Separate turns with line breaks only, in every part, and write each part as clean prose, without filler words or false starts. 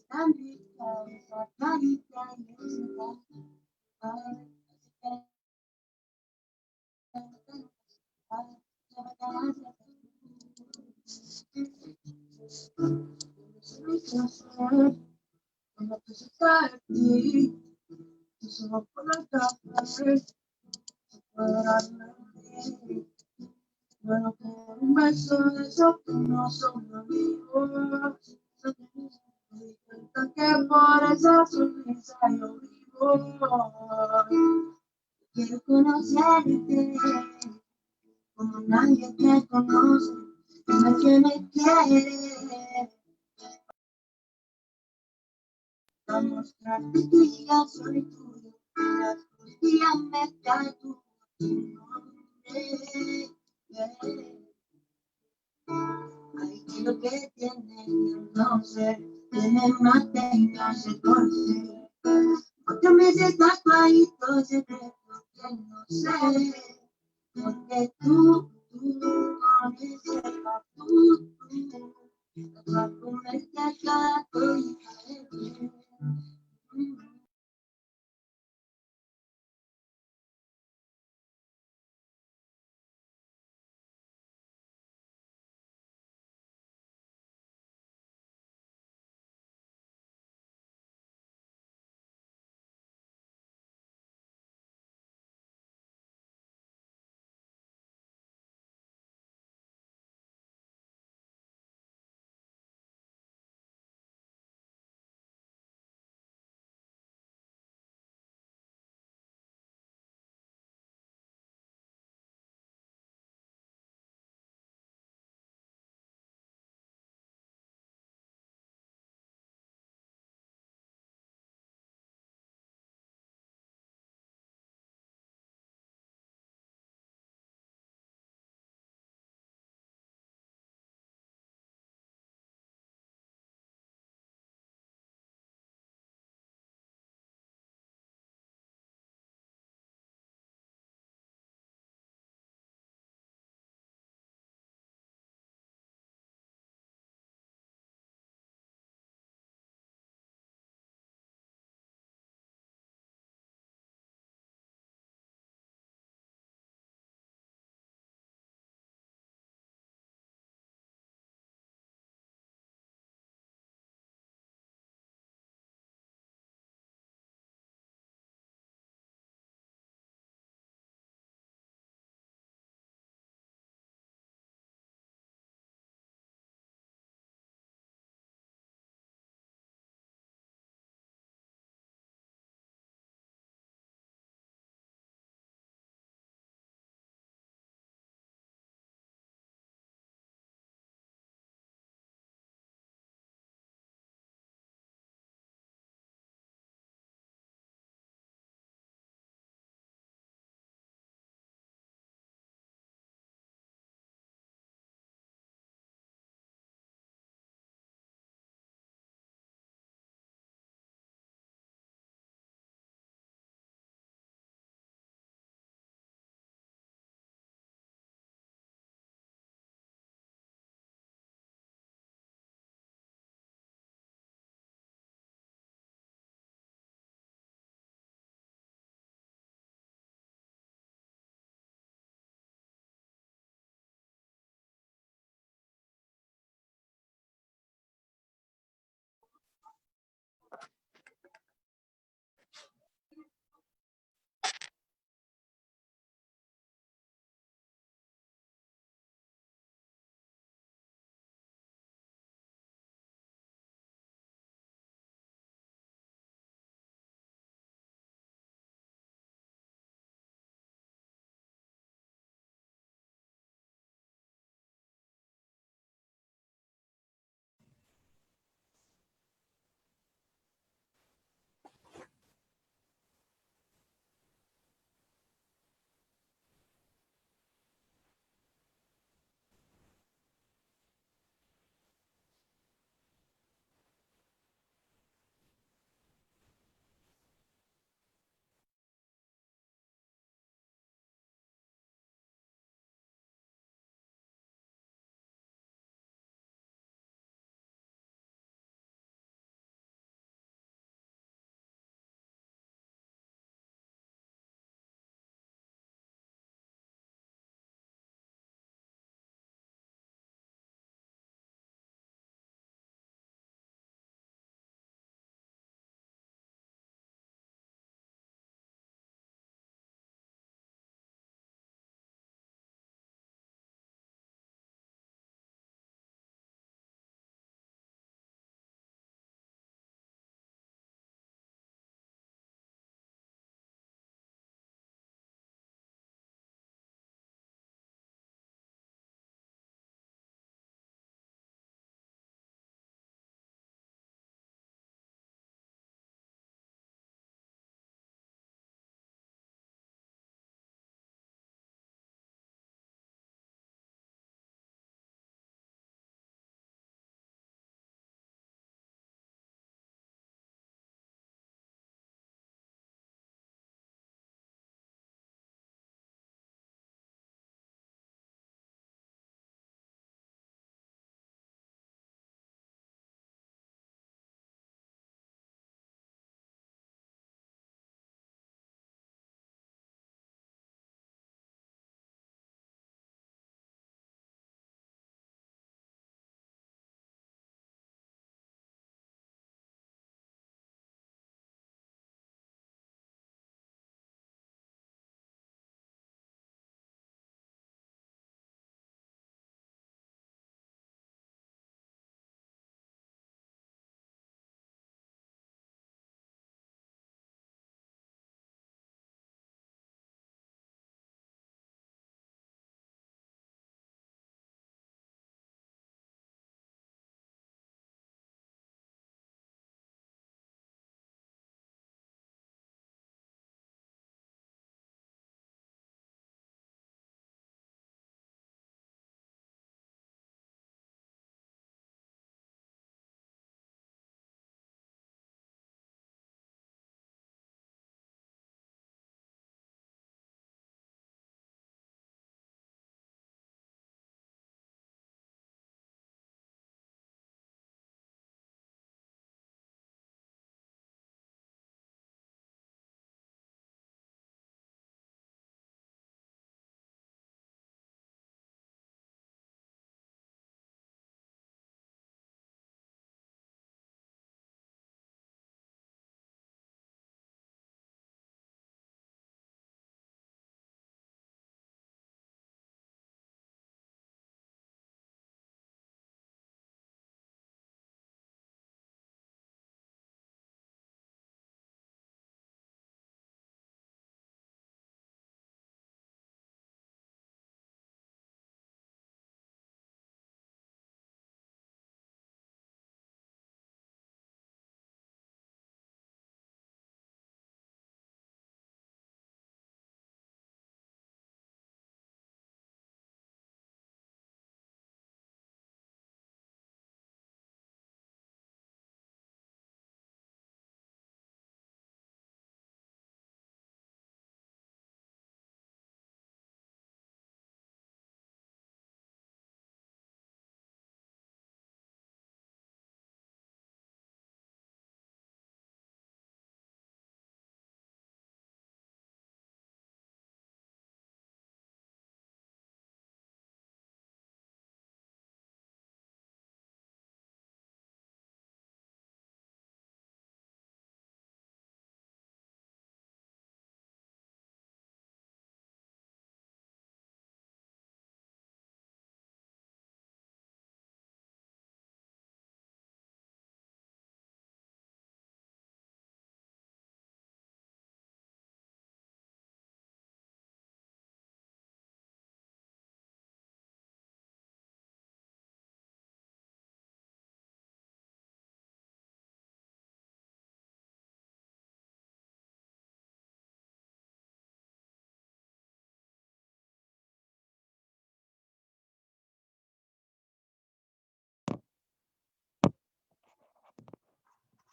tan rica esa carita y ese beso. Ay, ay, cuando te acercas a ti, tus ojos por la cama, cuadrarme a mí. Bueno, por un beso de esos que no son amigos, me di cuenta que por esa sonrisa yo vivo. Quiero conocerte como nadie te conoce, como el que me quiere. A mostrarte que ya soy tuyo, que las costillas me tatúo tu nombre. Yeah. Ay, que lo que tiene, no sé, tiene más técnica, se conoce. Porque me se tatuadito secreto que no sé. Porque tú, con ese tú, vas a comerte a cada cosita de ti.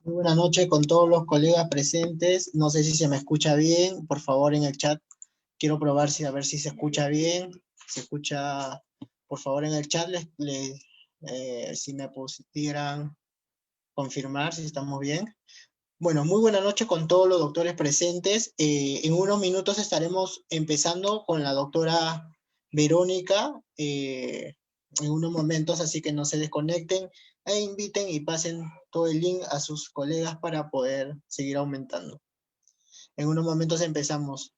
Muy buenas noches con todos los colegas presentes. No sé si se me escucha bien. Por favor, en el chat quiero probar a ver si se escucha bien. Se escucha, por favor, en el chat si me pudieran confirmar si estamos bien. Bueno, muy buena noche con todos los doctores presentes. En unos minutos estaremos empezando con la doctora Verónica, en unos momentos, así que no se desconecten e inviten y pasen todo el link a sus colegas para poder seguir aumentando. En unos momentos empezamos.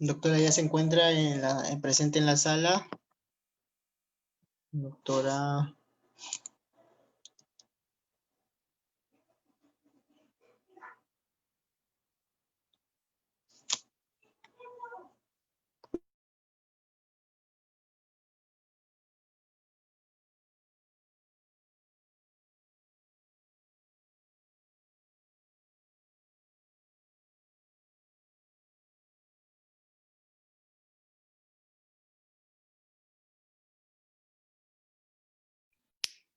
Doctora ya se encuentra presente en la sala. Doctora.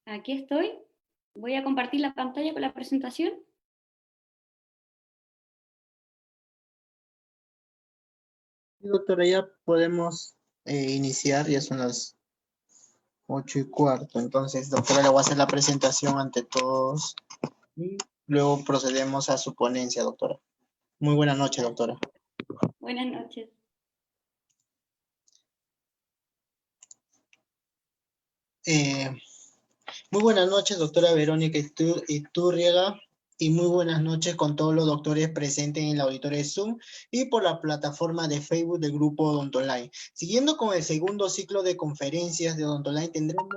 Aquí estoy. Voy a compartir la pantalla con la presentación.
Doctora, ya podemos iniciar, ya son las 8:15. Entonces, doctora, le voy a hacer la presentación ante todos y luego procedemos a su ponencia, doctora. Muy buenas noches, doctora.
Buenas noches.
Muy buenas noches, doctora Verónica Iturriaga, y muy buenas noches con todos los doctores presentes en el auditorio de Zoom y por la plataforma de Facebook del Grupo Odontoline. Siguiendo con el segundo ciclo de conferencias de Odontoline, tendremos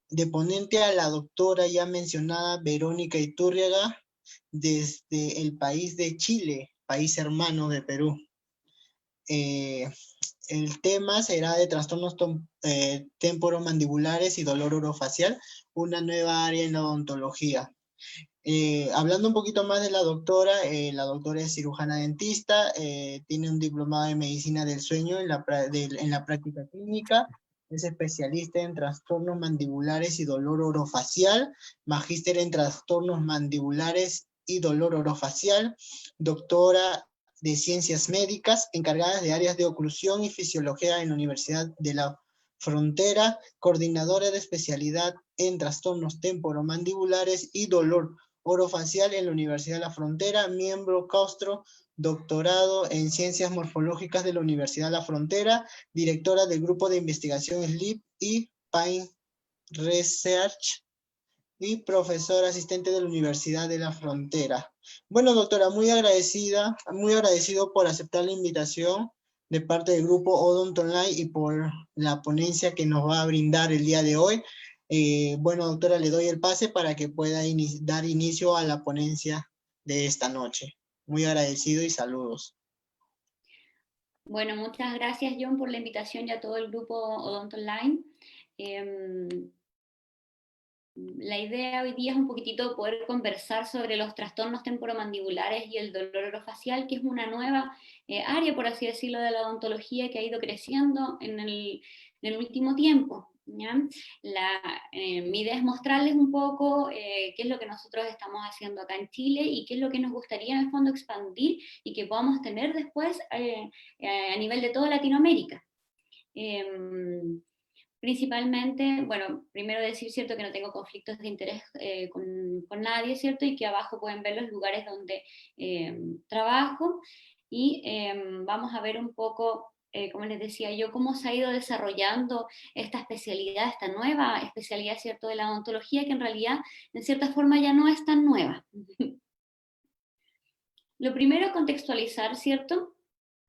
de ponente a la doctora ya mencionada Verónica Iturriaga desde el país de Chile, país hermano de Perú. El tema será de trastornos temporomandibulares y dolor orofacial, una nueva área en la odontología. Hablando un poquito más de la doctora es cirujana dentista, tiene un diplomado de medicina del sueño en la práctica clínica, es especialista en trastornos mandibulares y dolor orofacial, magíster en trastornos mandibulares y dolor orofacial, doctora de Ciencias Médicas, encargada de áreas de oclusión y fisiología en la Universidad de la Frontera, coordinadora de especialidad en trastornos temporomandibulares y dolor orofacial en la Universidad de la Frontera, miembro claustro, doctorado en Ciencias Morfológicas de la Universidad de la Frontera, directora del Grupo de Investigación SLEEP y Pain Research, y profesora asistente de la Universidad de la Frontera. Bueno, doctora, muy agradecido por aceptar la invitación de parte del grupo Odonto Online y por la ponencia que nos va a brindar el día de hoy. Bueno, doctora, le doy el pase para que pueda dar inicio a la ponencia de esta noche. Muy agradecido y saludos.
Bueno, muchas gracias, John, por la invitación y a todo el grupo Odonto Online. La idea hoy día es un poquitito poder conversar sobre los trastornos temporomandibulares y el dolor orofacial, que es una nueva área, por así decirlo, de la odontología que ha ido creciendo en el último tiempo, ¿ya? Mi idea es mostrarles un poco qué es lo que nosotros estamos haciendo acá en Chile y qué es lo que nos gustaría en el fondo expandir y que podamos tener después a nivel de toda Latinoamérica. Principalmente, bueno, primero decir, ¿cierto?, que no tengo conflictos de interés con nadie, ¿cierto? Y que abajo pueden ver los lugares donde trabajo. Y vamos a ver un poco, como les decía yo, cómo se ha ido desarrollando esta especialidad, esta nueva especialidad, ¿cierto?, de la odontología, que en realidad, en cierta forma, ya no es tan nueva. Lo primero es contextualizar, ¿cierto?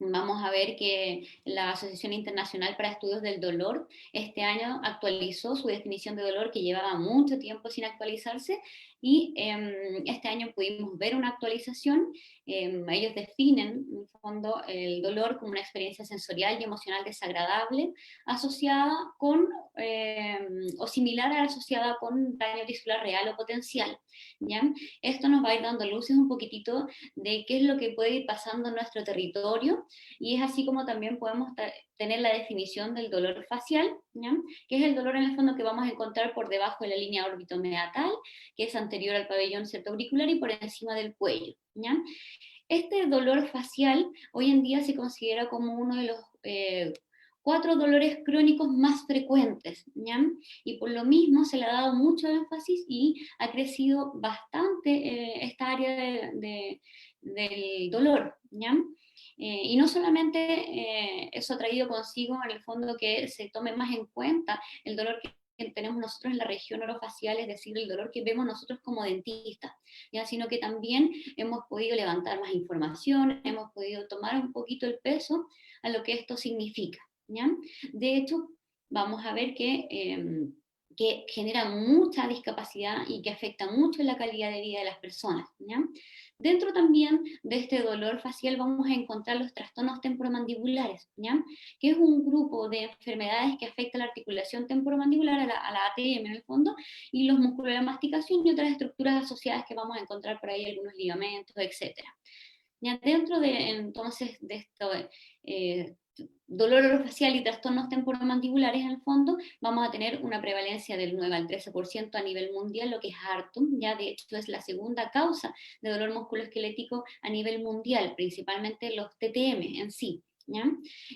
Vamos a ver que la Asociación Internacional para Estudios del Dolor este año actualizó su definición de dolor, que llevaba mucho tiempo sin actualizarse, y este año pudimos ver una actualización. Ellos definen, en el fondo, el dolor como una experiencia sensorial y emocional desagradable asociada con, o similar a la asociada con daño tisular real o potencial, ¿ya? Esto nos va a ir dando luces un poquitito de qué es lo que puede ir pasando en nuestro territorio, y es así como también podemos tener la definición del dolor facial, ¿ya?, que es el dolor en el fondo que vamos a encontrar por debajo de la línea órbito-meatal, que es anterior al pabellón auricular y por encima del cuello, ¿ya? Este dolor facial hoy en día se considera como uno de los 4 dolores crónicos más frecuentes, ¿ya? Y por lo mismo se le ha dado mucho énfasis y ha crecido bastante esta área del dolor, ¿ya? Y no solamente eso ha traído consigo en el fondo que se tome más en cuenta el dolor que tenemos nosotros en la región orofacial, es decir, el dolor que vemos nosotros como dentistas, ¿ya?, sino que también hemos podido levantar más información, hemos podido tomar un poquito el peso a lo que esto significa, ¿ya? De hecho, vamos a ver que genera mucha discapacidad y que afecta mucho la calidad de vida de las personas, ¿ya? Dentro también de este dolor facial vamos a encontrar los trastornos temporomandibulares, ¿ya?, que es un grupo de enfermedades que afecta la articulación temporomandibular, a la ATM en el fondo, y los músculos de la masticación y otras estructuras asociadas que vamos a encontrar por ahí, algunos ligamentos, etc. Ya dentro de, entonces, de esto, dolor orofacial y trastornos temporomandibulares, en el fondo, vamos a tener una prevalencia del 9 al 13% a nivel mundial, lo que es harto. Ya de hecho es la segunda causa de dolor musculoesquelético a nivel mundial, principalmente los TTM en sí, ¿ya?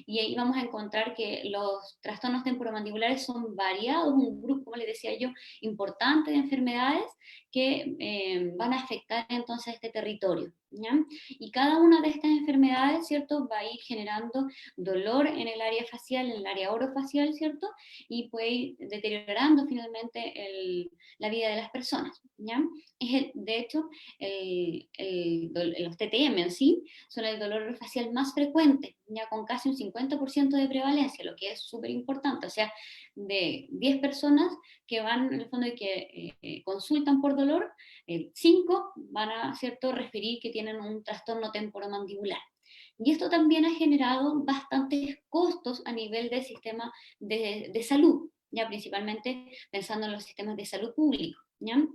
Y ahí vamos a encontrar que los trastornos temporomandibulares son variados, un grupo, como les decía yo, importante de enfermedades que van a afectar entonces este territorio, ¿ya? Y cada una de estas enfermedades, ¿cierto?, va a ir generando dolor en el área facial, en el área orofacial, ¿cierto?, y puede ir deteriorando finalmente la vida de las personas, ¿ya? De hecho, los TTM en sí son el dolor orofacial más frecuente, ya con casi un 50% de prevalencia, lo que es súper importante. O sea, de 10 personas que van en el fondo y que consultan por dolor, 5 van a, ¿cierto?, referir que tienen un trastorno temporomandibular. Y esto también ha generado bastantes costos a nivel del sistema de salud, ya principalmente pensando en los sistemas de salud público, ¿ya?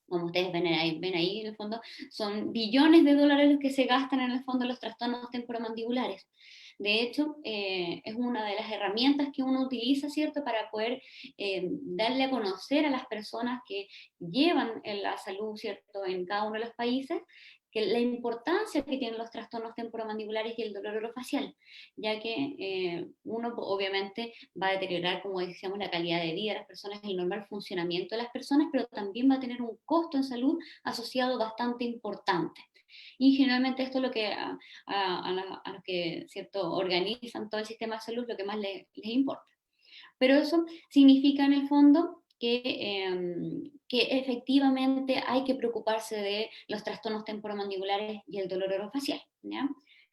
Como ustedes ven ahí, en el fondo, son billones de dólares los que se gastan en el fondo en los trastornos temporomandibulares. De hecho, es una de las herramientas que uno utiliza, ¿cierto?, para poder darle a conocer a las personas que llevan la salud, ¿cierto?, en cada uno de los países, que la importancia que tienen los trastornos temporomandibulares y el dolor orofacial, ya que uno obviamente va a deteriorar, como decíamos, la calidad de vida de las personas, el normal funcionamiento de las personas, pero también va a tener un costo en salud asociado bastante importante. Y generalmente esto es lo que a los que, ¿cierto?, organizan todo el sistema de salud, lo que más les importa. Pero eso significa en el fondo que efectivamente hay que preocuparse de los trastornos temporomandibulares y el dolor orofacial, ¿ya?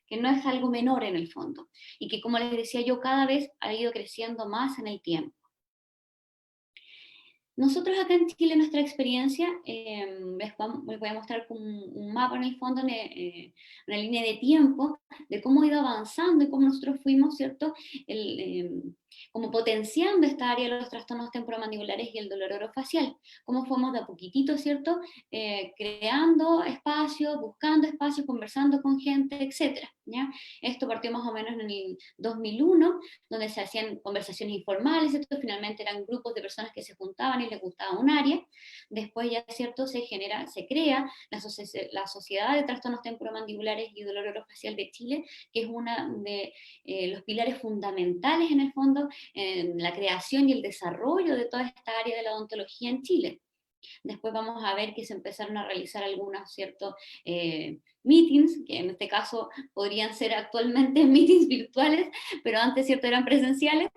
Que no es algo menor en el fondo, y que, como les decía yo, cada vez ha ido creciendo más en el tiempo. Nosotros acá en Chile, nuestra experiencia, les voy a mostrar como un mapa en el fondo, una línea de tiempo, de cómo ha ido avanzando y cómo nosotros fuimos, ¿cierto?, como potenciando esta área de los trastornos temporomandibulares y el dolor orofacial, cómo fuimos de a poquitito, ¿cierto?, creando espacios, buscando espacios, conversando con gente, etc. ¿Ya? Esto partió más o menos en el 2001, donde se hacían conversaciones informales, ¿cierto? Finalmente eran grupos de personas que se juntaban y les gustaba un área. Después ya, ¿cierto?, se crea la Sociedad de Trastornos Temporomandibulares y Dolor Orofacial de Chile, que es una de los pilares fundamentales en el fondo en la creación y el desarrollo de toda esta área de la odontología en Chile. Después vamos a ver que se empezaron a realizar algunos ciertos meetings, que en este caso podrían ser actualmente meetings virtuales, pero antes, ¿cierto?, eran presenciales.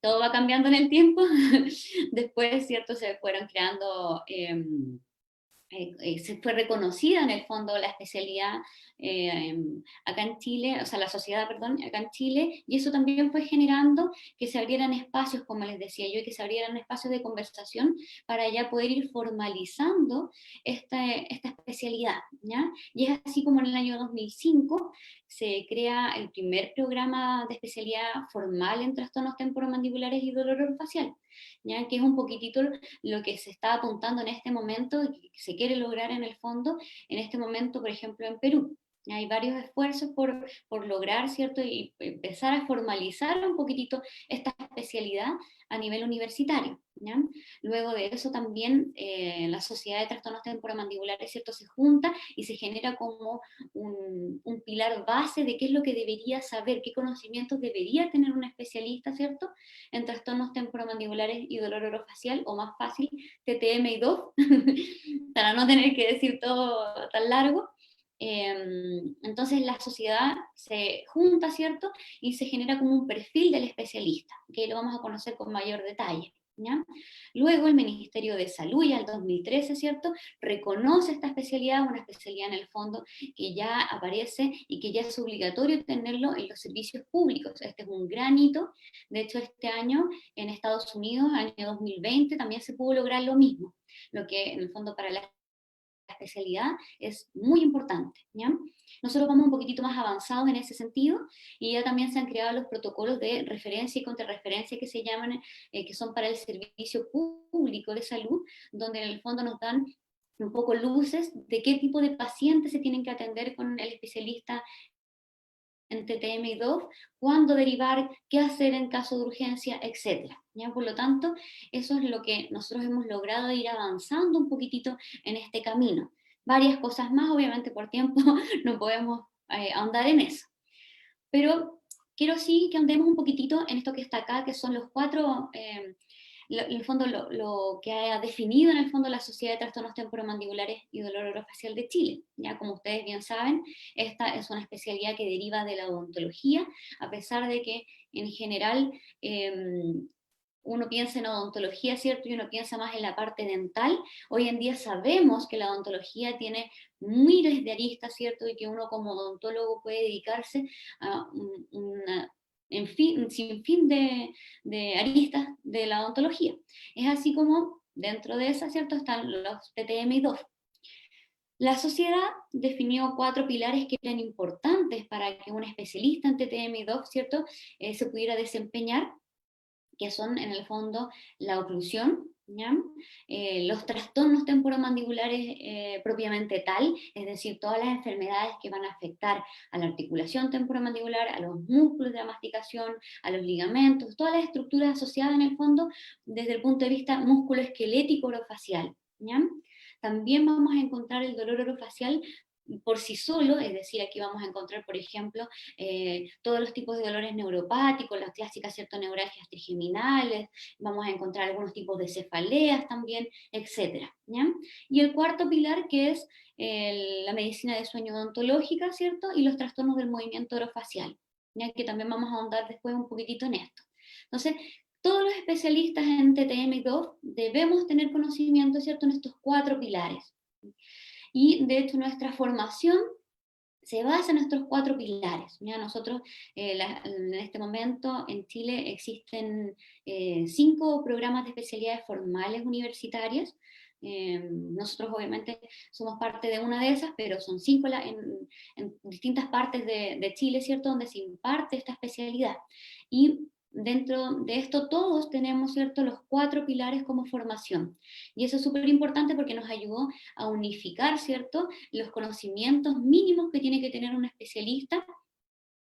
Todo va cambiando en el tiempo. Después, ¿cierto?, se fueron creando... se fue reconocida en el fondo la especialidad acá en Chile, o sea, la sociedad, perdón, acá en Chile, y eso también fue generando que se abrieran espacios, como les decía yo, y que se abrieran espacios de conversación para ya poder ir formalizando esta especialidad, ¿ya? Y es así como en el año 2005 se crea el primer programa de especialidad formal en trastornos temporomandibulares y dolor orofacial, ¿ya? Que es un poquitito lo que se está apuntando en este momento y que se quiere lograr en el fondo, en este momento, por ejemplo, en Perú. Hay varios esfuerzos por lograr, ¿cierto?, y empezar a formalizar un poquitito esta especialidad a nivel universitario, ¿ya? Luego de eso también la Sociedad de Trastornos Temporomandibulares, ¿cierto?, se junta y se genera como un pilar base de qué es lo que debería saber, qué conocimientos debería tener un especialista, ¿cierto?, en trastornos temporomandibulares y dolor orofacial, o más fácil, TTM y DOF, para no tener que decir todo tan largo. Entonces la sociedad se junta, ¿cierto?, y se genera como un perfil del especialista, que lo vamos a conocer con mayor detalle, ¿ya? Luego el Ministerio de Salud, ya en el 2013, ¿cierto?, reconoce esta especialidad, una especialidad en el fondo que ya aparece y que ya es obligatorio tenerlo en los servicios públicos. Este es un gran hito. De hecho, este año en Estados Unidos, año 2020, también se pudo lograr lo mismo, lo que en el fondo para la especialidad es muy importante, ¿ya? Nosotros vamos un poquitito más avanzados en ese sentido, y ya también se han creado los protocolos de referencia y contrarreferencia que se llaman, que son para el servicio público de salud, donde en el fondo nos dan un poco luces de qué tipo de pacientes se tienen que atender con el especialista en TTM y DOF, cuándo derivar, qué hacer en caso de urgencia, etc. ¿Ya? Por lo tanto, eso es lo que nosotros hemos logrado ir avanzando un poquitito en este camino. Varias cosas más, obviamente por tiempo no podemos ahondar en eso. Pero quiero sí que andemos un poquitito en esto que está acá, que son los cuatro, en el fondo lo que ha definido en el fondo la Sociedad de Trastornos Temporomandibulares y Dolor Orofacial de Chile. Ya como ustedes bien saben, esta es una especialidad que deriva de la odontología, a pesar de que en general uno piensa en odontología, ¿cierto? Y uno piensa más en la parte dental. Hoy en día sabemos que la odontología tiene miles de aristas, ¿cierto? Y que uno como odontólogo puede dedicarse a sin fin de aristas de la odontología. Es así como dentro de esa, ¿cierto?, están los TTM y DOF. La sociedad definió 4 pilares que eran importantes para que un especialista en TTM y DOF, ¿cierto?, se pudiera desempeñar, que son en el fondo la oclusión, ¿ya? Los trastornos temporomandibulares propiamente tal, es decir, todas las enfermedades que van a afectar a la articulación temporomandibular, a los músculos de la masticación, a los ligamentos, todas las estructuras asociadas en el fondo desde el punto de vista musculoesquelético orofacial, ¿ya? También vamos a encontrar el dolor orofacial por sí solo, es decir, aquí vamos a encontrar, por ejemplo, todos los tipos de dolores neuropáticos, las clásicas, ¿cierto?, neuralgias trigeminales, vamos a encontrar algunos tipos de cefaleas también, etcétera, ¿ya? Y el cuarto pilar, que es la medicina de sueño odontológica, ¿cierto?, y los trastornos del movimiento orofacial, ¿ya?, que también vamos a ahondar después un poquitito en esto. Entonces, todos los especialistas en TTM y DOF debemos tener conocimiento, ¿cierto?, en estos cuatro pilares. Y de hecho nuestra formación se basa en estos cuatro pilares. ¿Ya? Nosotros, en este momento, en Chile existen 5 programas de especialidades formales universitarias. Nosotros obviamente somos parte de una de esas, pero son 5 en distintas partes de Chile, ¿cierto?, donde se imparte esta especialidad. Y dentro de esto todos tenemos, ¿cierto?, los 4 pilares como formación. Y eso es súper importante porque nos ayudó a unificar, ¿cierto?, los conocimientos mínimos que tiene que tener un especialista,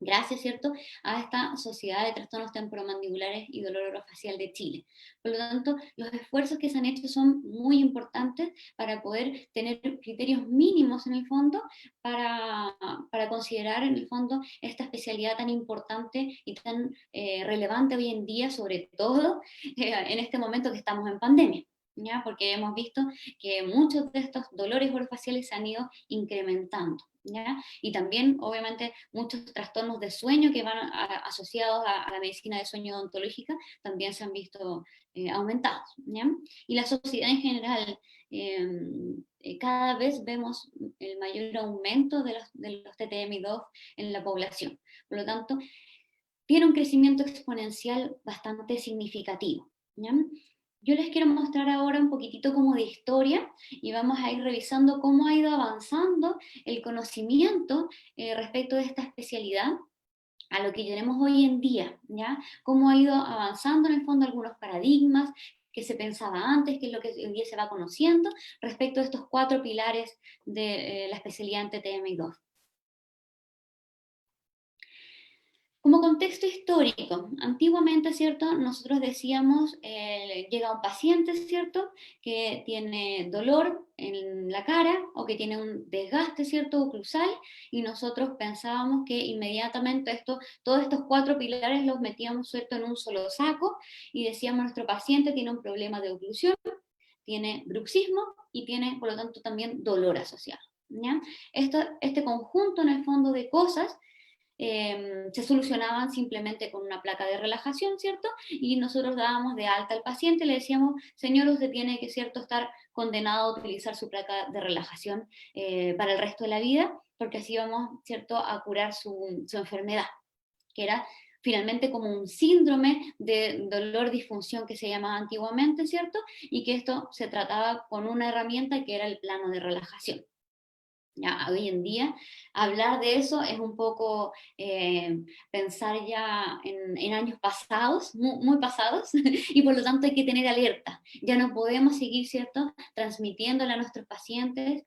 gracias, ¿cierto?, a esta Sociedad de Trastornos Temporomandibulares y Dolor Orofacial de Chile. Por lo tanto, los esfuerzos que se han hecho son muy importantes para poder tener criterios mínimos en el fondo, para considerar en el fondo esta especialidad tan importante y tan relevante hoy en día, sobre todo en este momento que estamos en pandemia. ¿Ya? Porque hemos visto que muchos de estos dolores orofaciales se han ido incrementando, ¿ya? Y también, obviamente, muchos trastornos de sueño que van asociados a la medicina de sueño odontológica también se han visto aumentados, ¿ya? Y la sociedad en general, cada vez vemos el mayor aumento de los TTM y DOF en la población. Por lo tanto, tiene un crecimiento exponencial bastante significativo, ¿ya? Yo les quiero mostrar ahora un poquitito como de historia y vamos a ir revisando cómo ha ido avanzando el conocimiento respecto de esta especialidad a lo que tenemos hoy en día, ¿ya? Cómo ha ido avanzando en el fondo algunos paradigmas que se pensaba antes, que es lo que hoy en día se va conociendo respecto a estos 4 pilares de la especialidad en TTM y DOF. Como contexto histórico, antiguamente, ¿cierto?, nosotros decíamos, llega un paciente, ¿cierto?, que tiene dolor en la cara o que tiene un desgaste, ¿cierto?, oclusal, y nosotros pensábamos que inmediatamente todos estos 4 pilares los metíamos, ¿cierto?, en un solo saco y decíamos, nuestro paciente tiene un problema de oclusión, tiene bruxismo y tiene, por lo tanto, también dolor asociado, ¿ya? Este conjunto, en el fondo, de cosas se solucionaban simplemente con una placa de relajación, ¿cierto? Y nosotros dábamos de alta al paciente, le decíamos, señor, usted tiene que, ¿cierto?, estar condenado a utilizar su placa de relajación para el resto de la vida, porque así vamos, ¿cierto?, a curar su enfermedad, que era finalmente como un síndrome de dolor disfunción que se llamaba antiguamente, ¿cierto? Y que esto se trataba con una herramienta que era el plano de relajación. Ya, hoy en día hablar de eso es un poco pensar ya en años pasados, muy, muy pasados, y por lo tanto hay que tener alerta. Ya no podemos seguir, ¿cierto?, transmitiéndole a nuestros pacientes,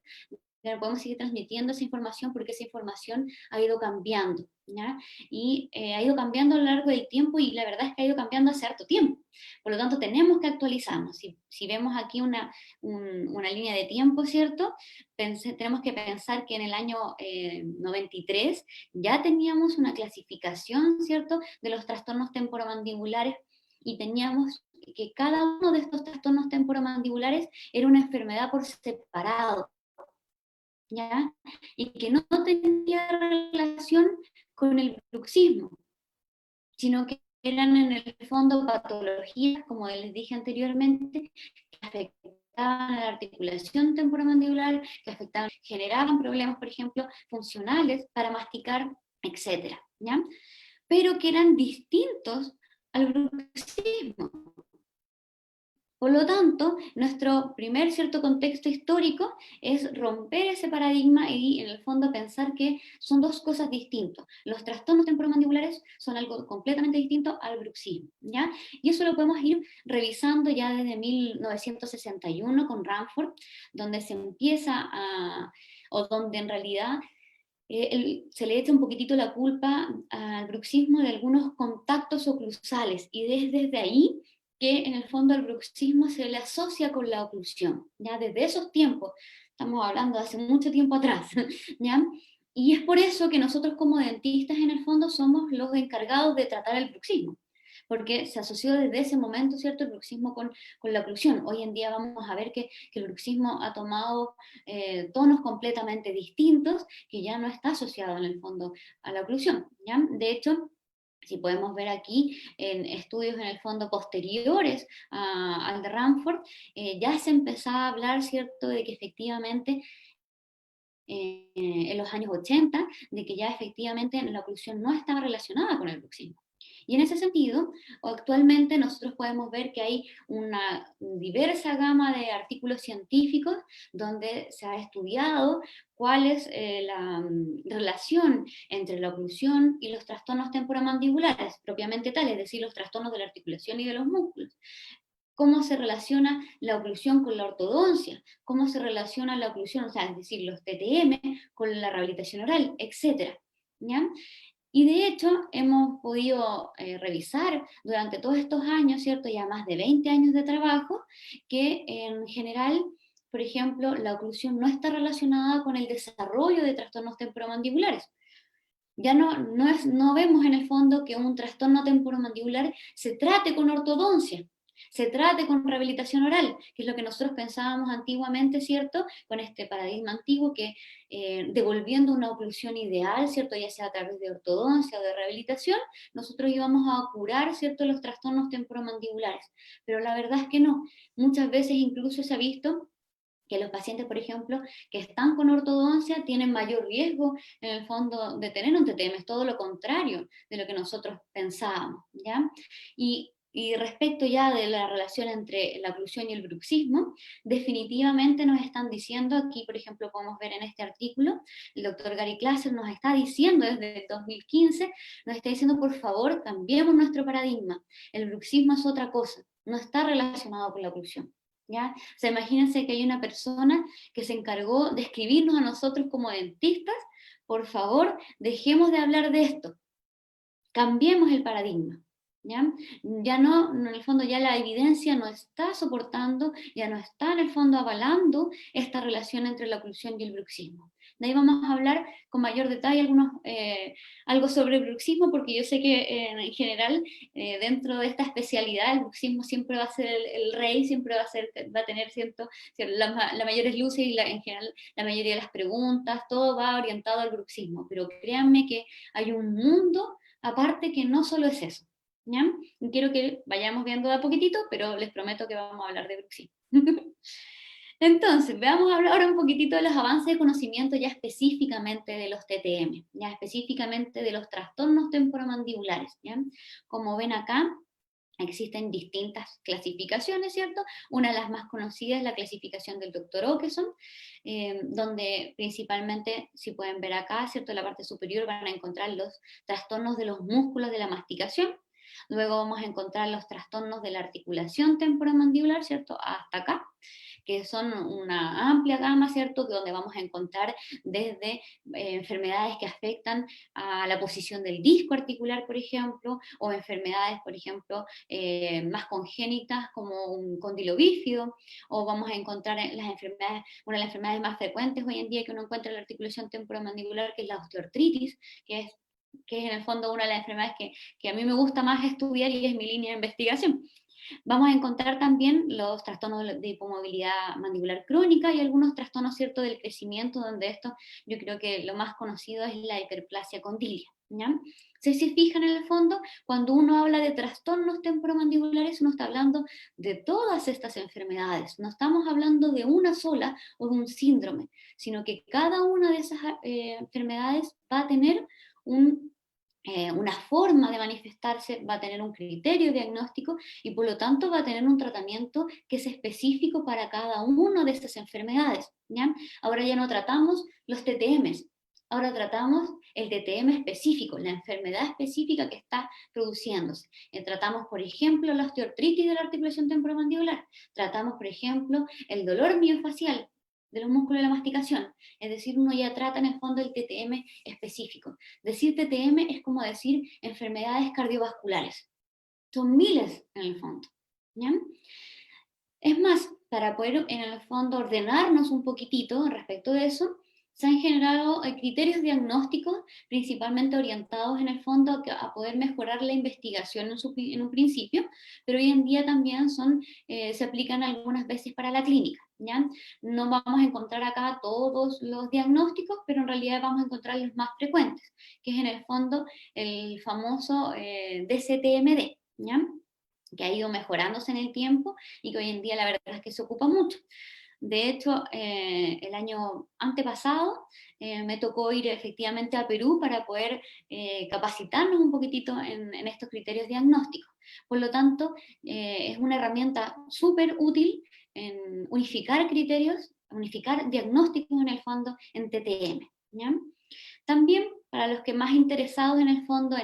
ya no podemos seguir transmitiendo esa información porque esa información ha ido cambiando, ¿ya? Y ha ido cambiando a lo largo del tiempo y la verdad es que ha ido cambiando hace harto tiempo. Por lo tanto, tenemos que actualizarnos. Si vemos aquí una línea de tiempo, ¿cierto? Tenemos que pensar que en el año 93 ya teníamos una clasificación, ¿cierto?, de los trastornos temporomandibulares y teníamos que cada uno de estos trastornos temporomandibulares era una enfermedad por separado, ¿ya? Y que no tenía relación con el bruxismo, sino que eran en el fondo patologías, como les dije anteriormente, que afectaban a la articulación temporomandibular, que generaban problemas, por ejemplo, funcionales para masticar, etcétera, ¿ya? Pero que eran distintos al bruxismo. Por lo tanto, nuestro primer cierto contexto histórico es romper ese paradigma y en el fondo pensar que son dos cosas distintas. Los trastornos temporomandibulares son algo completamente distinto al bruxismo, ¿ya? Y eso lo podemos ir revisando ya desde 1961 con Ranford, donde se empieza a, o donde en realidad se le echa un poquitito la culpa al bruxismo de algunos contactos oclusales, y desde ahí que en el fondo al bruxismo se le asocia con la oclusión, ya desde esos tiempos, estamos hablando de hace mucho tiempo atrás, ¿ya? Y es por eso que nosotros como dentistas en el fondo somos los encargados de tratar el bruxismo, porque se asoció desde ese momento, ¿cierto?, el bruxismo con la oclusión. Hoy en día vamos a ver que el bruxismo ha tomado tonos completamente distintos, que ya no está asociado en el fondo a la oclusión, ¿ya? De hecho, si podemos ver aquí en estudios en el fondo posteriores al de Ranford, ya se empezaba a hablar, ¿cierto?, de que efectivamente en los años 80, de que ya efectivamente la oclusión no estaba relacionada con el bruxismo. Y en ese sentido, actualmente nosotros podemos ver que hay una diversa gama de artículos científicos donde se ha estudiado cuál es la relación entre la oclusión y los trastornos temporomandibulares, propiamente tales, es decir, los trastornos de la articulación y de los músculos. Cómo se relaciona la oclusión con la ortodoncia, cómo se relaciona la oclusión, o sea, es decir, los TTM con la rehabilitación oral, etc. ¿Ya? Y de hecho hemos podido revisar durante todos estos años, ¿cierto? Ya más de 20 años de trabajo, que en general, por ejemplo, la oclusión no está relacionada con el desarrollo de trastornos temporomandibulares. Ya no vemos en el fondo que un trastorno temporomandibular se trate con ortodoncia, se trate con rehabilitación oral, que es lo que nosotros pensábamos antiguamente, ¿cierto? Con este paradigma antiguo que devolviendo una oclusión ideal, ¿cierto? Ya sea a través de ortodoncia o de rehabilitación, nosotros íbamos a curar, ¿cierto?, los trastornos temporomandibulares. Pero la verdad es que no. Muchas veces incluso se ha visto que los pacientes, por ejemplo, que están con ortodoncia tienen mayor riesgo en el fondo de tener un TTM, es todo lo contrario de lo que nosotros pensábamos, ¿ya? Y respecto ya de la relación entre la oclusión y el bruxismo, definitivamente nos están diciendo, aquí por ejemplo podemos ver en este artículo, el doctor Gary Klasser nos está diciendo desde el 2015, nos está diciendo por favor cambiemos nuestro paradigma, el bruxismo es otra cosa, no está relacionado con la oclusión. ¿Ya? O sea, imagínense que hay una persona que se encargó de escribirnos a nosotros como dentistas, por favor, dejemos de hablar de esto, cambiemos el paradigma. ¿Ya? Ya no, en el fondo ya la evidencia no está soportando, ya no está en el fondo avalando esta relación entre la oclusión y el bruxismo. De ahí vamos a hablar con mayor detalle algo sobre el bruxismo, porque yo sé que en general dentro de esta especialidad el bruxismo siempre va a ser el rey, siempre va a tener las mayores luces y en general la mayoría de las preguntas, todo va orientado al bruxismo, pero créanme que hay un mundo aparte que no solo es eso. ¿Ya? Y quiero que vayamos viendo de a poquitito, pero les prometo que vamos a hablar de bruxismo. Entonces, veamos ahora un poquitito de los avances de conocimiento ya específicamente de los TTM, ya específicamente de los trastornos temporomandibulares. ¿Ya? Como ven acá, existen distintas clasificaciones, ¿cierto? Una de las más conocidas es la clasificación del Dr. Okeson, donde principalmente, si pueden ver acá, ¿cierto? En la parte superior van a encontrar los trastornos de los músculos de la masticación. Luego vamos a encontrar los trastornos de la articulación temporomandibular, ¿cierto? Hasta acá, que son una amplia gama, ¿cierto? Donde vamos a encontrar desde enfermedades que afectan a la posición del disco articular, por ejemplo, o enfermedades, por ejemplo, más congénitas como un cóndilo bífido, o vamos a encontrar las enfermedades, una de las enfermedades más frecuentes hoy en día que uno encuentra en la articulación temporomandibular, que es la osteoartritis, que es en el fondo una de las enfermedades que a mí me gusta más estudiar y es mi línea de investigación. Vamos a encontrar también los trastornos de hipomovilidad mandibular crónica y algunos trastornos, ¿cierto?, del crecimiento, donde esto yo creo que lo más conocido es la hiperplasia condilia. ¿Ya? Si se fijan en el fondo, cuando uno habla de trastornos temporomandibulares, uno está hablando de todas estas enfermedades, no estamos hablando de una sola o de un síndrome, sino que cada una de esas enfermedades va a tener un una forma de manifestarse, va a tener un criterio diagnóstico y por lo tanto va a tener un tratamiento que es específico para cada una de estas enfermedades, ¿ya? Ahora ya no tratamos los TTMs, ahora tratamos el TTM específico, la enfermedad específica que está produciéndose. Tratamos, por ejemplo, la osteoartritis de la articulación temporomandibular, tratamos, por ejemplo, el dolor miofacial de los músculos de la masticación, es decir, uno ya trata en el fondo el TTM específico. Decir TTM es como decir enfermedades cardiovasculares. Son miles en el fondo, ¿ya? Es más, para poder en el fondo ordenarnos un poquitito respecto de eso, se han generado criterios diagnósticos principalmente orientados en el fondo a poder mejorar la investigación en un principio, pero hoy en día también se aplican algunas veces para la clínica, ¿ya? No vamos a encontrar acá todos los diagnósticos, pero en realidad vamos a encontrar los más frecuentes, que es en el fondo el famoso DCTMD, ¿ya? Que ha ido mejorándose en el tiempo y que hoy en día la verdad es que se ocupa mucho. De hecho, el año antepasado me tocó ir efectivamente a Perú para poder capacitarnos un poquitito en estos criterios diagnósticos. Por lo tanto, es una herramienta súper útil en unificar criterios, unificar diagnósticos en el fondo en TTM, ¿ya? También para los que más interesados en el fondo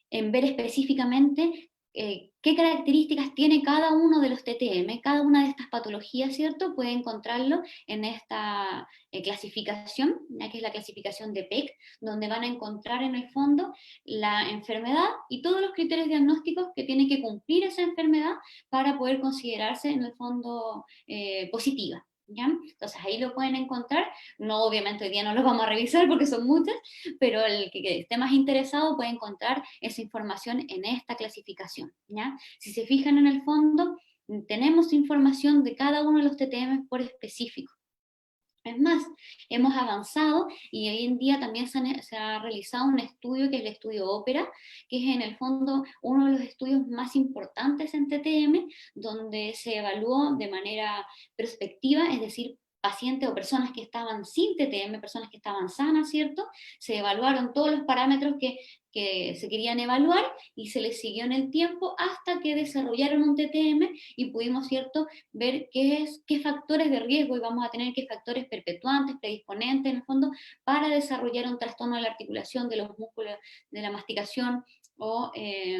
en ver específicamente qué características tiene cada uno de los TTM, cada una de estas patologías, ¿cierto? Puede encontrarlo en esta clasificación, ya que es la clasificación de PEC, donde van a encontrar en el fondo la enfermedad y todos los criterios diagnósticos que tiene que cumplir esa enfermedad para poder considerarse en el fondo positiva, ¿ya? Entonces ahí lo pueden encontrar, no obviamente hoy día no los vamos a revisar porque son muchas, pero el que esté más interesado puede encontrar esa información en esta clasificación, ¿ya? Si se fijan en el fondo, tenemos información de cada uno de los TTM por específico. Es más, hemos avanzado y hoy en día también se ha realizado un estudio que es el estudio Ópera, que es en el fondo uno de los estudios más importantes en TTM, donde se evaluó de manera prospectiva, es decir, pacientes o personas que estaban sin TTM, personas que estaban sanas, ¿cierto? Se evaluaron todos los parámetros que se querían evaluar y se les siguió en el tiempo hasta que desarrollaron un TTM y pudimos, ¿cierto?, ver qué factores de riesgo íbamos a tener, qué factores perpetuantes, predisponentes, en el fondo, para desarrollar un trastorno de la articulación de los músculos de la masticación o,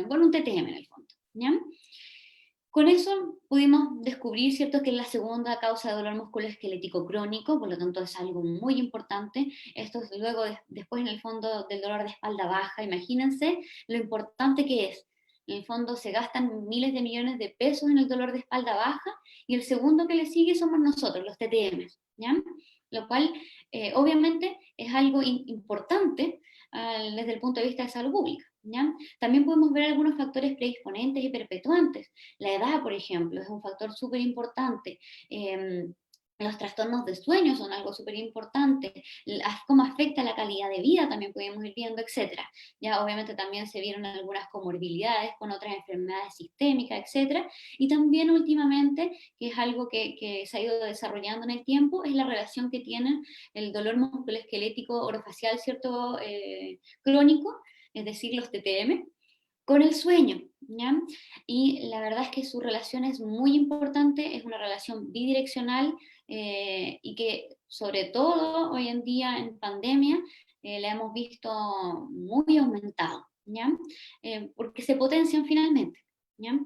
bueno, un TTM en el fondo, ¿ya? Con eso pudimos descubrir, ¿cierto?, que es la segunda causa de dolor musculoesquelético crónico, por lo tanto es algo muy importante. Esto es luego, después en el fondo del dolor de espalda baja, imagínense lo importante que es. En el fondo se gastan miles de millones de pesos en el dolor de espalda baja y el segundo que le sigue somos nosotros, los TTM, ¿ya? Lo cual obviamente es algo importante desde el punto de vista de salud pública, ¿ya? También podemos ver algunos factores predisponentes y perpetuantes. La edad, por ejemplo, es un factor súper importante. Los trastornos de sueño son algo súper importante, cómo afecta la calidad de vida también podemos ir viendo, etcétera. Ya obviamente también se vieron algunas comorbilidades con otras enfermedades sistémicas, etcétera. Y también últimamente, que es algo que se ha ido desarrollando en el tiempo, es la relación que tienen el dolor musculoesquelético orofacial, ¿cierto? Crónico, es decir, los TTM, con el sueño, ¿ya? Y la verdad es que su relación es muy importante, es una relación bidireccional y que sobre todo hoy en día en pandemia la hemos visto muy aumentado, ¿ya? Porque se potencian finalmente, ¿ya?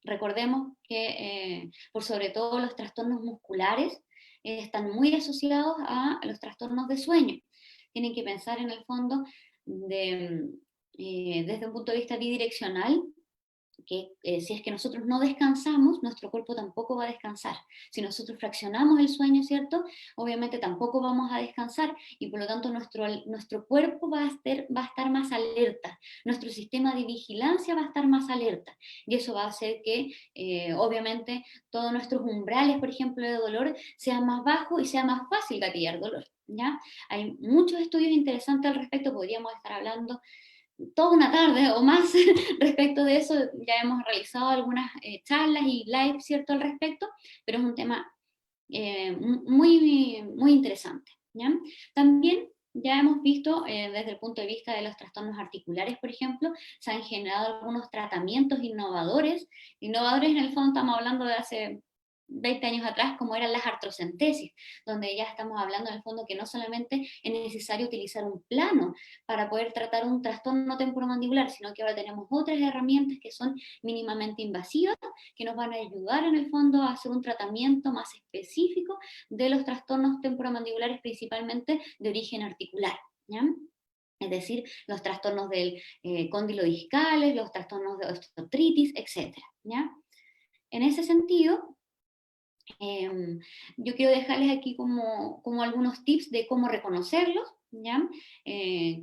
Recordemos que por sobre todo los trastornos musculares están muy asociados a los trastornos de sueño. Tienen que pensar en el fondo desde un punto de vista bidireccional, que si es que nosotros no descansamos, nuestro cuerpo tampoco va a descansar. Si nosotros fraccionamos el sueño, ¿cierto? Obviamente tampoco vamos a descansar y por lo tanto nuestro cuerpo va a estar más alerta, nuestro sistema de vigilancia va a estar más alerta y eso va a hacer que obviamente todos nuestros umbrales, por ejemplo, de dolor sean más bajos y sea más fácil gatillar dolor, ¿ya? Hay muchos estudios interesantes al respecto, podríamos estar hablando toda una tarde o más respecto de eso. Ya hemos realizado algunas charlas y live, ¿cierto?, al respecto, pero es un tema muy, muy interesante, ¿ya? También ya hemos visto desde el punto de vista de los trastornos articulares, por ejemplo, se han generado algunos tratamientos innovadores. Innovadores en el fondo estamos hablando de hace 20 años atrás, como eran las artrocentesis, donde ya estamos hablando en el fondo que no solamente es necesario utilizar un plano para poder tratar un trastorno temporomandibular, sino que ahora tenemos otras herramientas que son mínimamente invasivas, que nos van a ayudar en el fondo a hacer un tratamiento más específico de los trastornos temporomandibulares, principalmente de origen articular, ¿ya? Es decir, los trastornos del cóndilo discales, los trastornos de osteoartritis, etc. ¿Ya? En ese sentido, yo quiero dejarles aquí como algunos tips de cómo reconocerlos, ¿ya?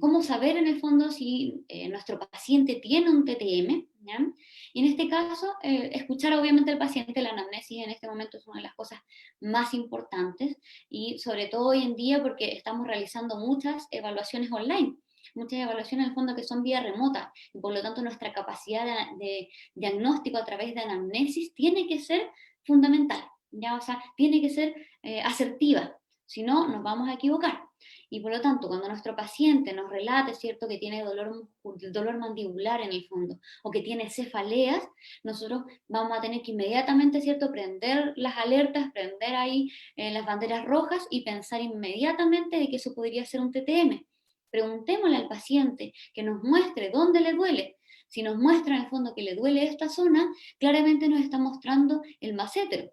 Cómo saber en el fondo si nuestro paciente tiene un TTM, ¿ya? Y en este caso, escuchar obviamente al paciente, la anamnesis en este momento es una de las cosas más importantes, y sobre todo hoy en día porque estamos realizando muchas evaluaciones online, muchas evaluaciones en el fondo que son vía remota, y por lo tanto nuestra capacidad de diagnóstico a través de anamnesis tiene que ser fundamental. ¿Ya? O sea, tiene que ser asertiva, si no nos vamos a equivocar. Y por lo tanto, cuando nuestro paciente nos relate, ¿cierto?, que tiene dolor mandibular en el fondo, o que tiene cefaleas, nosotros vamos a tener que inmediatamente, ¿cierto?, prender las alertas, prender ahí las banderas rojas y pensar inmediatamente de que eso podría ser un TTM. Preguntémosle al paciente que nos muestre dónde le duele. Si nos muestra en el fondo que le duele esta zona, claramente nos está mostrando el massétero.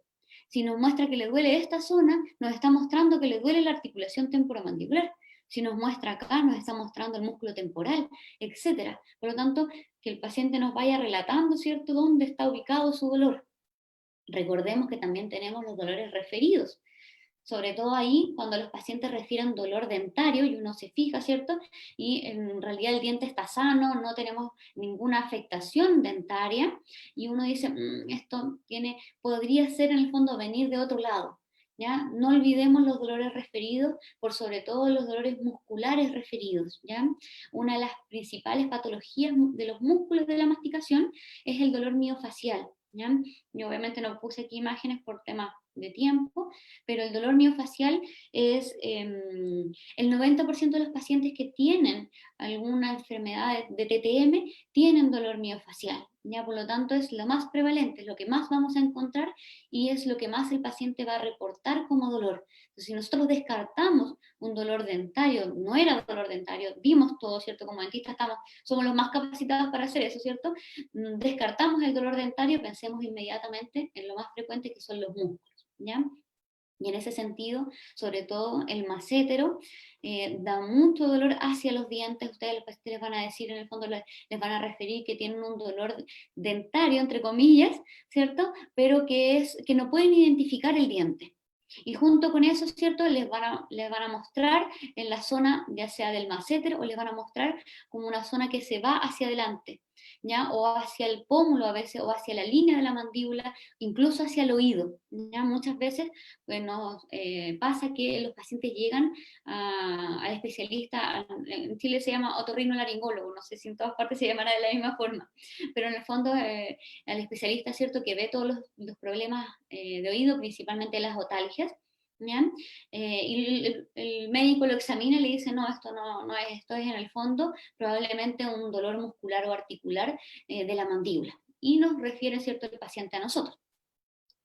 Si nos muestra que le duele esta zona, nos está mostrando que le duele la articulación temporomandibular. Si nos muestra acá, nos está mostrando el músculo temporal, etc. Por lo tanto, que el paciente nos vaya relatando, ¿cierto?, dónde está ubicado su dolor. Recordemos que también tenemos los dolores referidos, sobre todo ahí cuando los pacientes refieren dolor dentario y uno se fija, ¿cierto? Y en realidad el diente está sano, no tenemos ninguna afectación dentaria, y uno dice, esto podría ser en el fondo venir de otro lado. ¿Ya? No olvidemos los dolores referidos, por sobre todo los dolores musculares referidos. ¿Ya? Una de las principales patologías de los músculos de la masticación es el dolor miofacial. ¿Ya? Yo obviamente no puse aquí imágenes por temas de tiempo, pero el dolor miofacial es el 90% de los pacientes que tienen alguna enfermedad de TTM tienen dolor miofacial. ¿Ya? Por lo tanto, es lo más prevalente, es lo que más vamos a encontrar y es lo que más el paciente va a reportar como dolor. Entonces, si nosotros descartamos un dolor dentario, no era dolor dentario, vimos todo, ¿cierto? Como dentistas somos los más capacitados para hacer eso, ¿cierto? Descartamos el dolor dentario, pensemos inmediatamente en lo más frecuente, que son los músculos. ¿Ya? Y en ese sentido, sobre todo el massétero, da mucho dolor hacia los dientes. Ustedes los pacientes les van a decir, en el fondo les van a referir que tienen un dolor dentario, entre comillas, ¿cierto? Pero que no pueden identificar el diente. Y junto con eso, ¿cierto?, les van a mostrar en la zona, ya sea del massétero, o les van a mostrar como una zona que se va hacia adelante, ¿ya? O hacia el pómulo a veces, o hacia la línea de la mandíbula, incluso hacia el oído, ¿ya? Muchas veces pues, nos pasa que los pacientes llegan al especialista, en Chile se llama otorrinolaringólogo, no sé si en todas partes se llamará de la misma forma, pero en el fondo al especialista, ¿cierto?, que ve todos los problemas de oído, principalmente las otalgias, ¿ya? Y el médico lo examina y le dice, no, esto no es, esto es en el fondo probablemente un dolor muscular o articular de la mandíbula. Y nos refiere, ¿cierto?, el paciente a nosotros.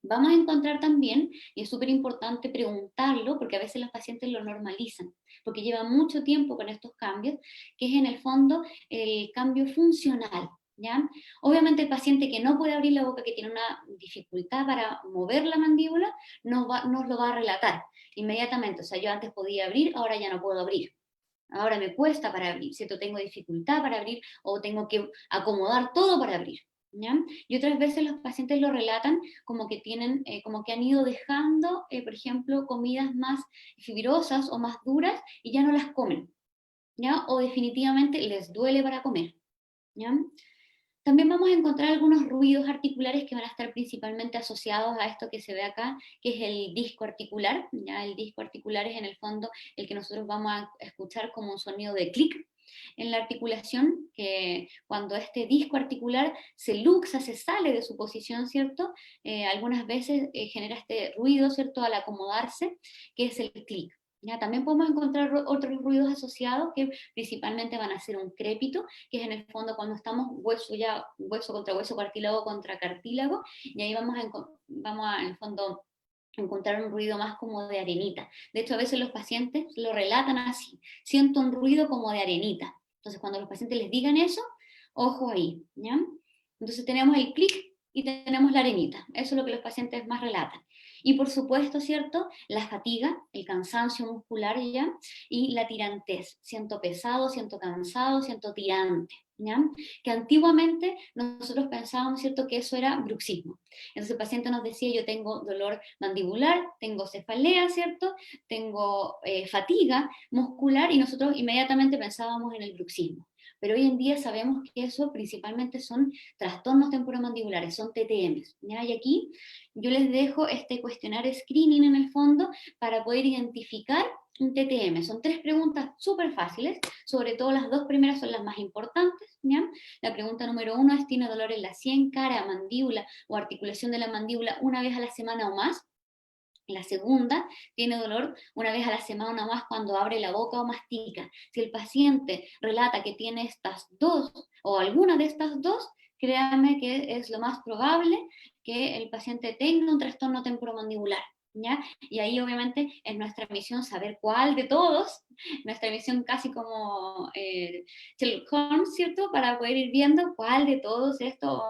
Vamos a encontrar también, y es súper importante preguntarlo, porque a veces los pacientes lo normalizan, porque llevan mucho tiempo con estos cambios, que es en el fondo el cambio funcional. ¿Ya? Obviamente el paciente que no puede abrir la boca, que tiene una dificultad para mover la mandíbula, nos lo va a relatar inmediatamente. O sea, yo antes podía abrir, ahora ya no puedo abrir. Ahora me cuesta para abrir, ¿cierto? Tengo dificultad para abrir o tengo que acomodar todo para abrir. ¿Ya? Y otras veces los pacientes lo relatan como que como que han ido dejando, por ejemplo, comidas más fibrosas o más duras y ya no las comen, ¿ya? O definitivamente les duele para comer, ¿ya? También vamos a encontrar algunos ruidos articulares que van a estar principalmente asociados a esto que se ve acá, que es el disco articular. ¿Ya? El disco articular es en el fondo el que nosotros vamos a escuchar como un sonido de clic en la articulación, que cuando este disco articular se luxa, se sale de su posición, ¿cierto? Algunas veces genera este ruido, ¿cierto?, al acomodarse, que es el clic. ¿Ya? También podemos encontrar otros ruidos asociados que principalmente van a ser un crépito, que es en el fondo cuando estamos hueso contra hueso, cartílago contra cartílago, y ahí vamos a en el fondo encontrar un ruido más como de arenita. De hecho, a veces los pacientes lo relatan así, siento un ruido como de arenita. Entonces, cuando los pacientes les digan eso, ojo ahí, ¿ya? Entonces tenemos el clic y tenemos la arenita. Eso es lo que los pacientes más relatan. Y por supuesto, ¿cierto? La fatiga, el cansancio muscular ya, y la tirantez. Siento pesado, siento cansado, siento tirante. ¿Ya? Que antiguamente nosotros pensábamos, ¿cierto?, que eso era bruxismo. Entonces el paciente nos decía, yo tengo dolor mandibular, tengo cefalea, ¿cierto? Tengo fatiga muscular, y nosotros inmediatamente pensábamos en el bruxismo. Pero hoy en día sabemos que eso principalmente son trastornos temporomandibulares, son TTMs. ¿Ya? Y aquí yo les dejo este cuestionario screening en el fondo para poder identificar un TTM. Son 3 preguntas súper fáciles, sobre todo las 2 primeras son las más importantes. ¿Ya? La pregunta número 1 es, ¿tiene dolor en la sien, cara, mandíbula o articulación de la mandíbula una vez a la semana o más? La segunda, tiene dolor una vez a la semana o más cuando abre la boca o mastica. Si el paciente relata que tiene estas dos o alguna de estas dos, créanme que es lo más probable que el paciente tenga un trastorno temporomandibular. ¿Ya? Y ahí obviamente es nuestra misión saber cuál de todos, nuestra misión casi como Sherlock Holmes, ¿cierto? Para poder ir viendo cuál de todos estos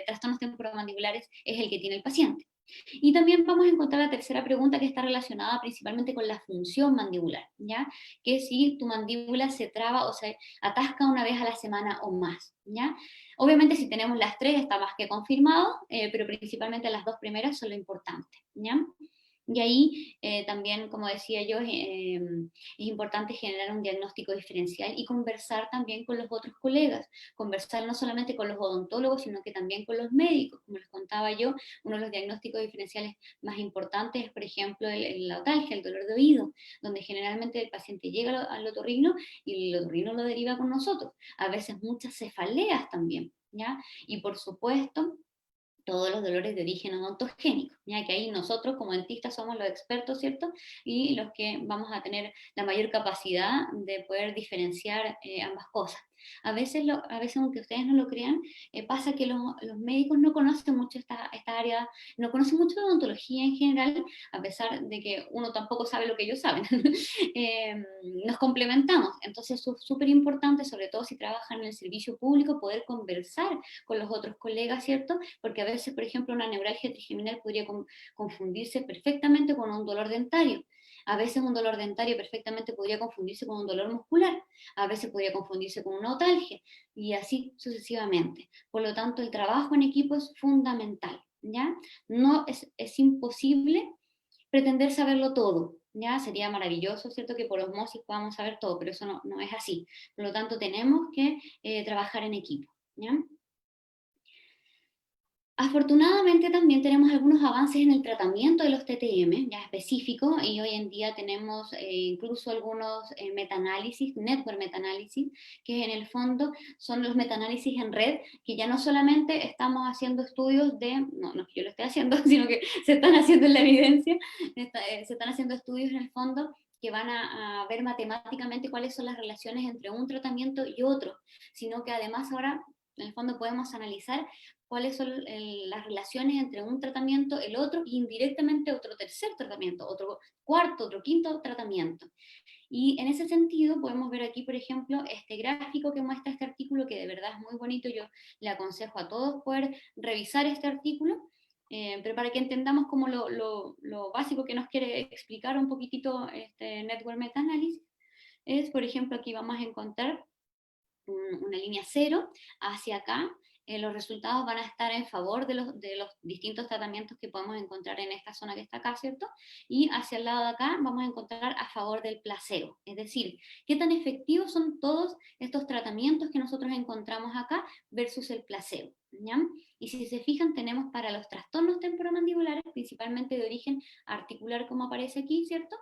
trastornos temporomandibulares es el que tiene el paciente. Y también vamos a encontrar la tercera pregunta, que está relacionada principalmente con la función mandibular, ¿ya? Que si tu mandíbula se traba o se atasca una vez a la semana o más, ¿ya? Obviamente si tenemos las 3 está más que confirmado, pero principalmente las 2 primeras son lo importante, ¿ya? Y ahí también, como decía yo, es importante generar un diagnóstico diferencial y conversar también con los otros colegas, conversar no solamente con los odontólogos, sino que también con los médicos. Como les contaba yo, uno de los diagnósticos diferenciales más importantes es, por ejemplo, la otalgia, el dolor de oído, donde generalmente el paciente llega al otorrino y el otorrino lo deriva con nosotros. A veces muchas cefaleas también, ¿ya? Y por supuesto, todos los dolores de origen odontogénico, ya que ahí nosotros como dentistas somos los expertos, ¿cierto? Y los que vamos a tener la mayor capacidad de poder diferenciar ambas cosas. A veces, aunque ustedes no lo crean, pasa que los médicos no conocen mucho esta área, no conocen mucho de odontología en general, a pesar de que uno tampoco sabe lo que ellos saben. Nos complementamos, entonces es súper importante, sobre todo si trabajan en el servicio público, poder conversar con los otros colegas, ¿cierto? Porque a veces, por ejemplo, una neuralgia trigeminal podría confundirse perfectamente con un dolor dentario. A veces un dolor dentario perfectamente podría confundirse con un dolor muscular. A veces podría confundirse con una otalgia. Y así sucesivamente. Por lo tanto, el trabajo en equipo es fundamental, ¿ya? No es imposible pretender saberlo todo. Ya sería maravilloso, ¿cierto? Que por osmosis podamos saber todo, pero eso no es así. Por lo tanto, tenemos que trabajar en equipo. ¿Ya? Afortunadamente también tenemos algunos avances en el tratamiento de los TTM, ya específico, y hoy en día tenemos incluso algunos metaanálisis, network metaanálisis, que en el fondo son los metaanálisis en red, que ya no solamente estamos haciendo estudios no que yo lo esté haciendo, sino que se están haciendo en la evidencia, se están haciendo estudios en el fondo que van a ver matemáticamente cuáles son las relaciones entre un tratamiento y otro, sino que además ahora en el fondo podemos analizar cuáles son las relaciones entre un tratamiento, el otro, y indirectamente otro tercer tratamiento, otro cuarto, otro quinto tratamiento. Y en ese sentido podemos ver aquí, por ejemplo, este gráfico que muestra este artículo, que de verdad es muy bonito. Yo le aconsejo a todos poder revisar este artículo, pero para que entendamos como lo básico que nos quiere explicar un poquitito este Network Meta-Analysis, es, por ejemplo, aquí vamos a encontrar una línea cero hacia acá. Los resultados van a estar en favor de los distintos tratamientos que podemos encontrar en esta zona que está acá, ¿cierto? Y hacia el lado de acá vamos a encontrar a favor del placebo, es decir, qué tan efectivos son todos estos tratamientos que nosotros encontramos acá versus el placebo, ¿ya? Y si se fijan, tenemos para los trastornos temporomandibulares, principalmente de origen articular, como aparece aquí, ¿cierto?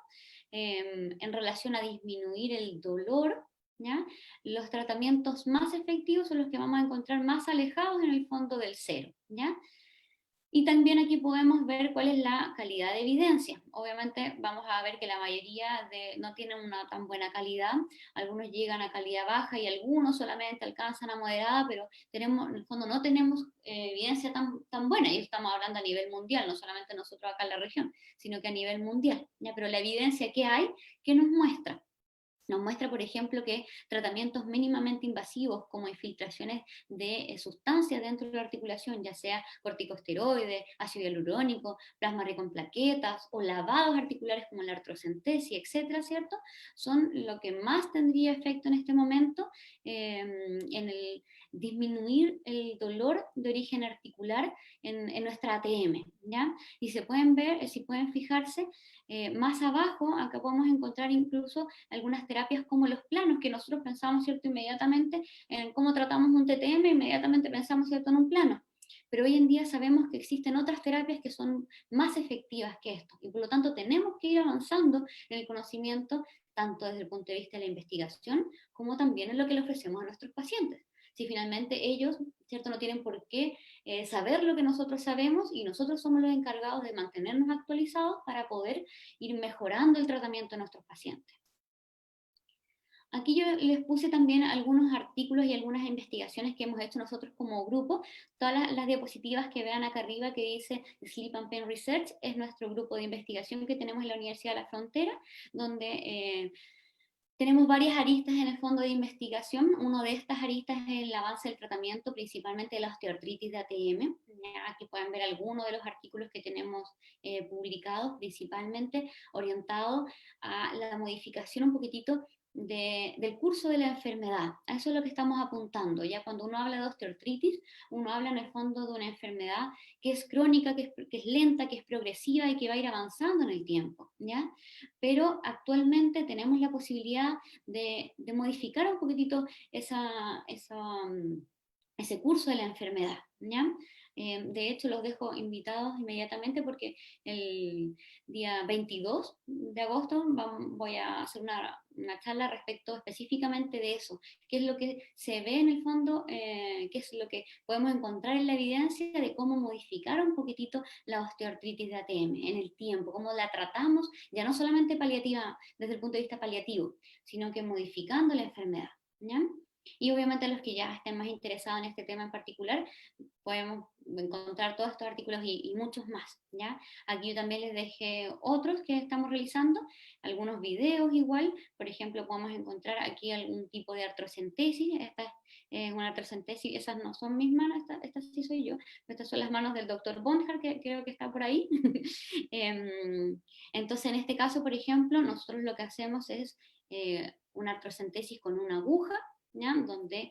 En relación a disminuir el dolor, ¿ya? Los tratamientos más efectivos son los que vamos a encontrar más alejados en el fondo del cero, ¿ya? Y también aquí podemos ver cuál es la calidad de evidencia. Obviamente vamos a ver que la mayoría no tienen una tan buena calidad, algunos llegan a calidad baja y algunos solamente alcanzan a moderada, pero tenemos, en el fondo no tenemos evidencia tan buena, y estamos hablando a nivel mundial, no solamente nosotros acá en la región, sino que a nivel mundial. ¿Ya? Pero la evidencia que hay, ¿qué nos muestra? Nos muestra, por ejemplo, que tratamientos mínimamente invasivos como infiltraciones de sustancias dentro de la articulación, ya sea corticosteroides, ácido hialurónico, plasma rico en plaquetas o lavados articulares como la artrocentesis, etcétera, ¿cierto? Son lo que más tendría efecto en este momento en el disminuir el dolor de origen articular en nuestra ATM, ¿ya? Y se pueden ver, si pueden fijarse, más abajo, acá podemos encontrar incluso algunas terapias como los planos, que nosotros pensamos, ¿cierto?, inmediatamente en cómo tratamos un TTM, inmediatamente pensamos, ¿cierto?, en un plano. Pero hoy en día sabemos que existen otras terapias que son más efectivas que esto, y por lo tanto tenemos que ir avanzando en el conocimiento, tanto desde el punto de vista de la investigación, como también en lo que le ofrecemos a nuestros pacientes. Si finalmente ellos, ¿cierto?, no tienen por qué saber lo que nosotros sabemos, y nosotros somos los encargados de mantenernos actualizados para poder ir mejorando el tratamiento de nuestros pacientes. Aquí yo les puse también algunos artículos y algunas investigaciones que hemos hecho nosotros como grupo. Todas las diapositivas que vean acá arriba que dice Sleep and Pain Research es nuestro grupo de investigación que tenemos en la Universidad de la Frontera, donde tenemos varias aristas en el fondo de investigación. Una de estas aristas es el avance del tratamiento, principalmente de la osteoartritis de ATM. Aquí pueden ver algunos de los artículos que tenemos publicados, principalmente orientados a la modificación un poquitito del curso de la enfermedad. A eso es lo que estamos apuntando. Ya cuando uno habla de osteoartritis, uno habla en el fondo de una enfermedad que es crónica, que es lenta, que es progresiva y que va a ir avanzando en el tiempo, ¿ya? Pero actualmente tenemos la posibilidad de modificar un poquitito ese curso de la enfermedad, ¿ya? De hecho, los dejo invitados inmediatamente porque el día 22 de agosto voy a hacer una charla respecto específicamente de eso, qué es lo que se ve en el fondo, qué es lo que podemos encontrar en la evidencia de cómo modificar un poquitito la osteoartritis de ATM en el tiempo, cómo la tratamos, ya no solamente paliativa, desde el punto de vista paliativo, sino que modificando la enfermedad, ¿ya? Y obviamente los que ya estén más interesados en este tema en particular, podemos encontrar todos estos artículos y muchos más, ¿ya? Aquí yo también les dejé otros que estamos realizando, algunos videos igual, por ejemplo, podemos encontrar aquí algún tipo de artrocentesis. Esta es una artrocentesis, esas no son mis manos, esta sí soy yo, estas son las manos del doctor Bonhart, que creo que está por ahí. Entonces, en este caso, por ejemplo, nosotros lo que hacemos es una artrocentesis con una aguja, ¿ya? Donde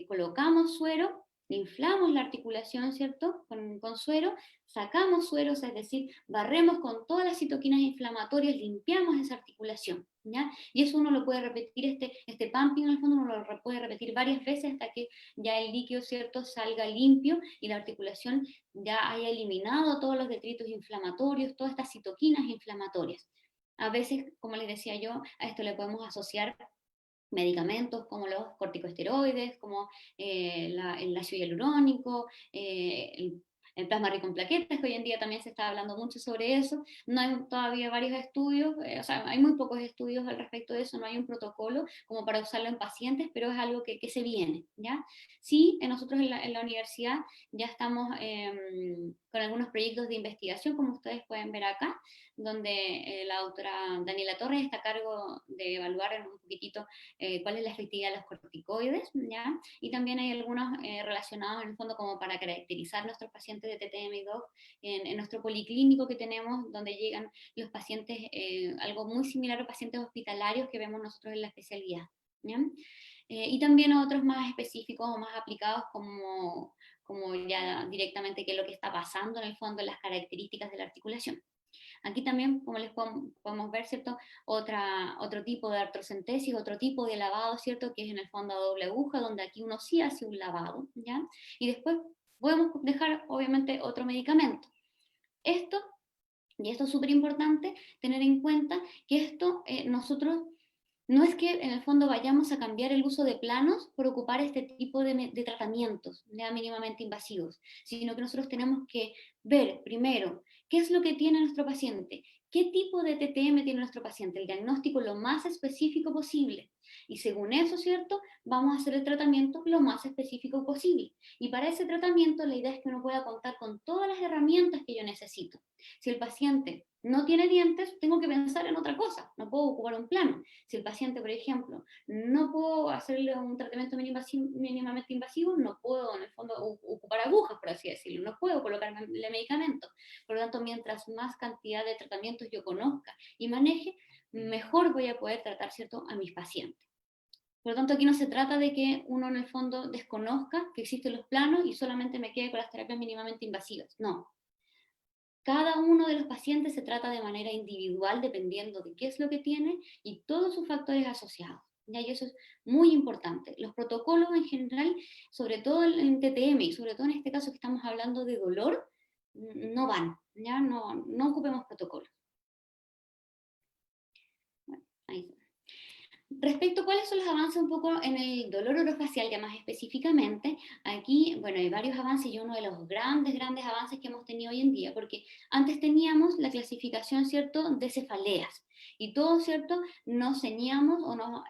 colocamos suero, inflamos la articulación, ¿cierto? Con suero, sacamos sueros, es decir, barremos con todas las citoquinas inflamatorias, limpiamos esa articulación, ¿ya? Y eso uno lo puede repetir, este pumping en el fondo uno lo puede repetir varias veces hasta que ya el líquido, ¿cierto?, salga limpio y la articulación ya haya eliminado todos los detritos inflamatorios, todas estas citoquinas inflamatorias. A veces, como les decía yo, a esto le podemos asociar medicamentos como los corticosteroides, como el ácido hialurónico, el plasma rico en plaquetas, que hoy en día también se está hablando mucho sobre eso. No hay todavía varios estudios, o sea, hay muy pocos estudios al respecto de eso, no hay un protocolo como para usarlo en pacientes, pero es algo que se viene, ¿ya? Sí, nosotros en la universidad ya estamos con algunos proyectos de investigación, como ustedes pueden ver acá, donde la doctora Daniela Torres está a cargo de evaluar un poquitito cuál es la efectividad de los corticoides, ¿ya? Y también hay algunos relacionados en el fondo como para caracterizar nuestros pacientes de TTM2 en nuestro policlínico que tenemos, donde llegan los pacientes, algo muy similar a pacientes hospitalarios que vemos nosotros en la especialidad, ¿ya? Y también otros más específicos o más aplicados como ya directamente qué es lo que está pasando en el fondo en las características de la articulación. Aquí también, como les podemos ver, ¿cierto?, otro tipo de artrocentesis, otro tipo de lavado, ¿cierto?, que es en el fondo a doble aguja, donde aquí uno sí hace un lavado, ¿ya? Y después podemos dejar, obviamente, otro medicamento. Y esto es súper importante, tener en cuenta que esto nosotros no es que en el fondo vayamos a cambiar el uso de planos por ocupar este tipo de tratamientos ya mínimamente invasivos, sino que nosotros tenemos que ver primero qué es lo que tiene nuestro paciente, qué tipo de TTM tiene nuestro paciente, el diagnóstico lo más específico posible. Y según eso, ¿cierto? Vamos a hacer el tratamiento lo más específico posible. Y para ese tratamiento la idea es que uno pueda contar con todas las herramientas que yo necesito. Si el paciente no tiene dientes, tengo que pensar en otra cosa, no puedo ocupar un plano. Si el paciente, por ejemplo, no puedo hacerle un tratamiento mínimamente invasivo, no puedo en el fondo ocupar agujas, por así decirlo, no puedo colocarle medicamentos. Por lo tanto, mientras más cantidad de tratamientos yo conozca y maneje, mejor voy a poder tratar, ¿cierto?, a mis pacientes. Por lo tanto, aquí no se trata de que uno en el fondo desconozca que existen los planos y solamente me quede con las terapias mínimamente invasivas. No. Cada uno de los pacientes se trata de manera individual dependiendo de qué es lo que tiene y todos sus factores asociados. ¿Ya? Y eso es muy importante. Los protocolos en general, sobre todo en TTM y sobre todo en este caso que estamos hablando de dolor, no van. ¿Ya? No ocupemos protocolos. Bueno, ahí está. Respecto a cuáles son los avances un poco en el dolor orofacial, ya más específicamente, aquí, bueno, hay varios avances y uno de los grandes avances que hemos tenido hoy en día, porque antes teníamos la clasificación, ¿cierto?, de cefaleas, y todos, ¿cierto?, nos ceñíamos o nos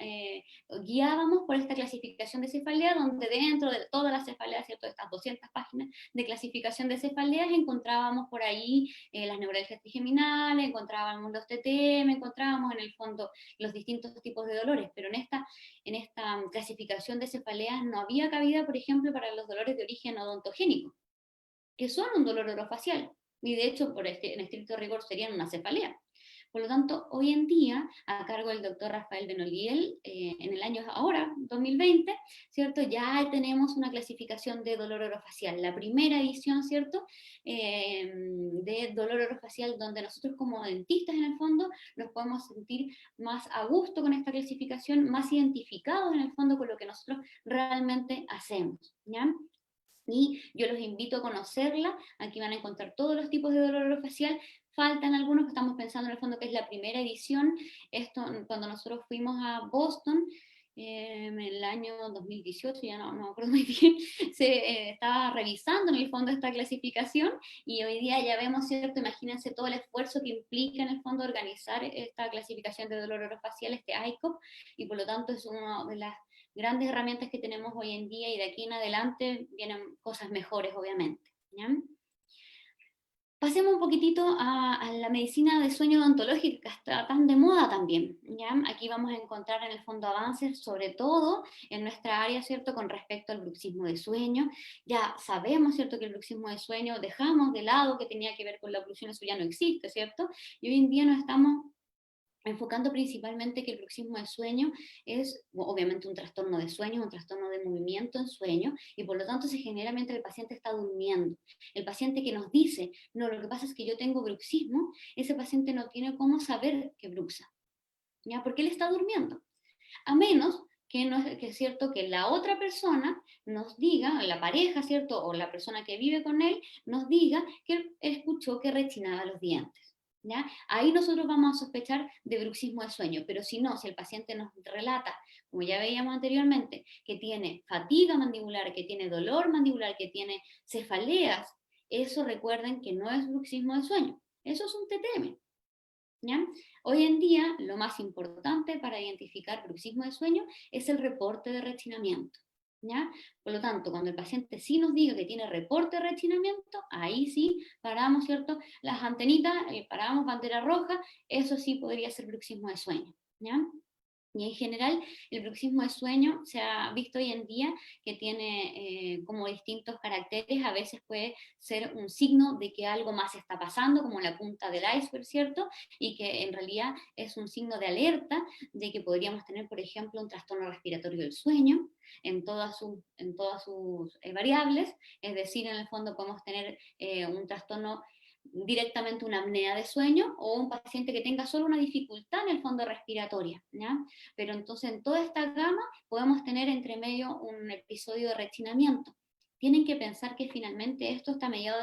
guiábamos por esta clasificación de cefalea, donde dentro de todas las cefaleas, ¿cierto?, de estas 200 páginas de clasificación de cefaleas, encontrábamos por ahí las neuralgias trigeminales, encontrábamos los TTM, encontrábamos en el fondo los distintos tipos de dolores, pero en esta clasificación de cefaleas no había cabida, por ejemplo, para los dolores de origen odontogénico, que son un dolor orofacial, y de hecho, en estricto rigor, serían una cefalea. Por lo tanto, hoy en día, a cargo del doctor Rafael Benoliel, en el año ahora, 2020, ¿cierto? Ya tenemos una clasificación de dolor orofacial, la primera edición, ¿cierto? De dolor orofacial, donde nosotros como dentistas, en el fondo, nos podemos sentir más a gusto con esta clasificación, más identificados, en el fondo, con lo que nosotros realmente hacemos, ¿ya? Y yo los invito a conocerla. Aquí van a encontrar todos los tipos de dolor orofacial. Faltan algunos que estamos pensando en el fondo que es la primera edición. Esto, cuando nosotros fuimos a Boston, en el año 2018, ya no me acuerdo muy bien, se estaba revisando en el fondo esta clasificación y hoy día ya vemos, ¿cierto? Imagínense todo el esfuerzo que implica en el fondo organizar esta clasificación de dolor orofacial, este ICOP, y por lo tanto es una de las grandes herramientas que tenemos hoy en día y de aquí en adelante vienen cosas mejores, obviamente. ¿Ya? Pasemos un poquitito a la medicina de sueño odontológica, que está tan de moda también. ¿Ya? Aquí vamos a encontrar en el fondo avances, sobre todo en nuestra área, ¿cierto?, con respecto al bruxismo de sueño. Ya sabemos, ¿cierto?, que el bruxismo de sueño dejamos de lado que tenía que ver con la oclusión, eso ya no existe, ¿cierto? Y hoy en día nos estamos enfocando principalmente que el bruxismo de sueño es obviamente un trastorno de sueño, un trastorno de movimiento en sueño, y por lo tanto se genera mientras el paciente está durmiendo. El paciente que nos dice, no, lo que pasa es que yo tengo bruxismo, ese paciente no tiene cómo saber que bruxa, ¿ya? Porque él está durmiendo. A menos que, no, que es cierto que la otra persona nos diga, la pareja, ¿cierto?, o la persona que vive con él, nos diga que él escuchó que rechinaba los dientes. ¿Ya? Ahí nosotros vamos a sospechar de bruxismo de sueño, pero si no, si el paciente nos relata, como ya veíamos anteriormente, que tiene fatiga mandibular, que tiene dolor mandibular, que tiene cefaleas, eso recuerden que no es bruxismo de sueño, eso es un TTM. ¿Ya? Hoy en día, lo más importante para identificar bruxismo de sueño es el reporte de rechinamiento. ¿Ya? Por lo tanto, cuando el paciente sí nos diga que tiene reporte de rechinamiento, ahí sí paramos, ¿cierto?, las antenitas, paramos bandera roja, eso sí podría ser bruxismo de sueño. ¿Ya? Y en general, el bruxismo de sueño se ha visto hoy en día que tiene como distintos caracteres. A veces puede ser un signo de que algo más está pasando, como la punta del iceberg, ¿cierto? Y que en realidad es un signo de alerta de que podríamos tener, por ejemplo, un trastorno respiratorio del sueño en todas sus variables. Es decir, en el fondo podemos tener un trastorno directamente una apnea de sueño o un paciente que tenga solo una dificultad en el fondo respiratoria, ¿ya? Pero entonces en toda esta gama podemos tener entre medio un episodio de rechinamiento. tienen que pensar que finalmente esto está mediado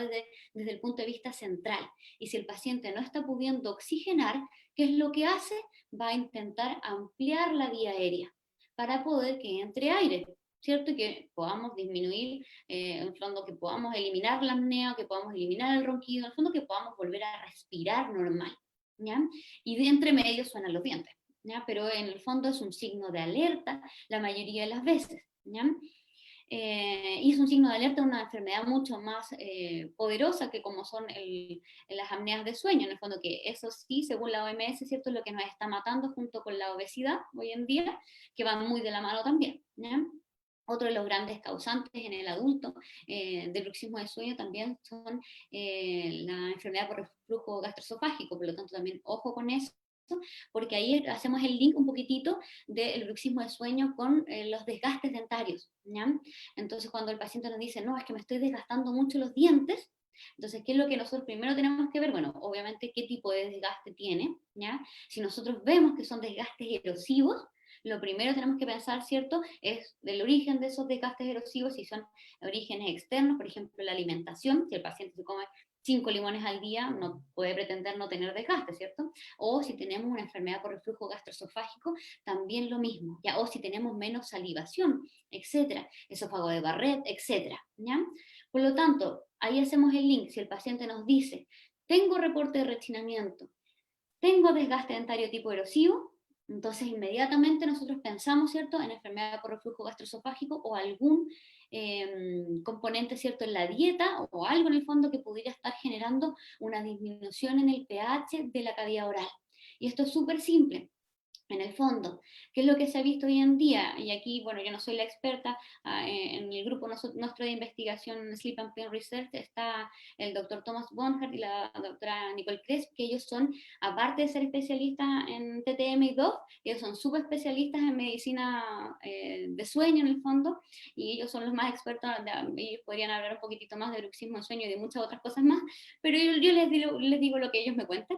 desde el punto de vista central. Y si el paciente no está pudiendo oxigenar, ¿qué es lo que hace? Va a intentar ampliar la vía aérea para poder que entre aire, ¿cierto? Que podamos disminuir, en el fondo que podamos eliminar la apnea, que podamos eliminar el ronquido, en el fondo que podamos volver a respirar normal, ¿ya? Y de entre medio suenan los dientes, ¿ya? Pero en el fondo es un signo de alerta la mayoría de las veces, ¿ya? Y es un signo de alerta de una enfermedad mucho más poderosa que como son las apneas de sueño, en el fondo que eso sí, según la OMS, ¿cierto? Es lo que nos está matando junto con la obesidad hoy en día, que van muy de la mano también, ¿ya? Otro de los grandes causantes en el adulto del bruxismo de sueño también son la enfermedad por reflujo gastroesofágico, por lo tanto también ojo con eso, porque ahí hacemos el link un poquitito del bruxismo de sueño con los desgastes dentarios, ¿ya? Entonces cuando el paciente nos dice, no, es que me estoy desgastando mucho los dientes, entonces, ¿qué es lo que nosotros primero tenemos que ver? Bueno, obviamente, ¿qué tipo de desgaste tiene? ¿Ya? Si nosotros vemos que son desgastes erosivos, lo primero tenemos que pensar, ¿cierto?, es del origen de esos desgastes erosivos, si son orígenes externos, por ejemplo, la alimentación, si el paciente se come 5 limones al día, no puede pretender no tener desgaste, ¿cierto? O si tenemos una enfermedad por reflujo gastroesofágico, también lo mismo, ¿ya? O si tenemos menos salivación, etcétera, esófago de Barrett, etcétera, ¿ya? Por lo tanto, ahí hacemos el link, si el paciente nos dice, tengo reporte de rechinamiento, tengo desgaste dentario tipo erosivo, entonces inmediatamente nosotros pensamos, ¿cierto?, en enfermedad por reflujo gastroesofágico o algún componente, ¿cierto?, en la dieta o algo en el fondo que pudiera estar generando una disminución en el pH de la cavidad oral. Y esto es súper simple. En el fondo, ¿qué es lo que se ha visto hoy en día? Y aquí, bueno, yo no soy la experta, en el grupo nuestro de investigación Sleep and Pain Research está el doctor Thomas Bonhart y la doctora Nicole Cresp, que ellos son, aparte de ser especialistas en TTM y DOF, ellos son subespecialistas en medicina de sueño en el fondo, y ellos son los más expertos, ellos podrían hablar un poquitito más de bruxismo de sueño y de muchas otras cosas más, pero yo les digo lo que ellos me cuentan.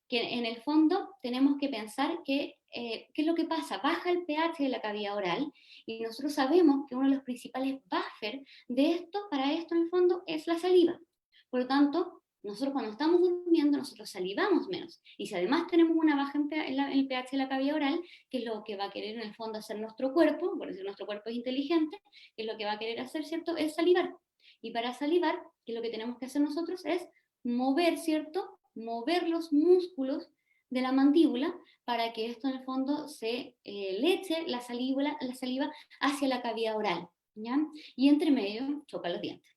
Que en el fondo tenemos que pensar que, ¿qué es lo que pasa? Baja el pH de la cavidad oral y nosotros sabemos que uno de los principales buffers de esto, para esto en el fondo, es la saliva. Por lo tanto, nosotros cuando estamos durmiendo, nosotros salivamos menos. Y si además tenemos una baja en el pH de la cavidad oral, que es lo que va a querer en el fondo hacer nuestro cuerpo, por decir nuestro cuerpo es inteligente, que es lo que va a querer hacer, ¿cierto? Es salivar. Y para salivar, que lo que tenemos que hacer nosotros es mover, ¿cierto?, mover los músculos de la mandíbula para que esto en el fondo se le eche la saliva hacia la cavidad oral, ¿ya? Y entre medio choca los dientes,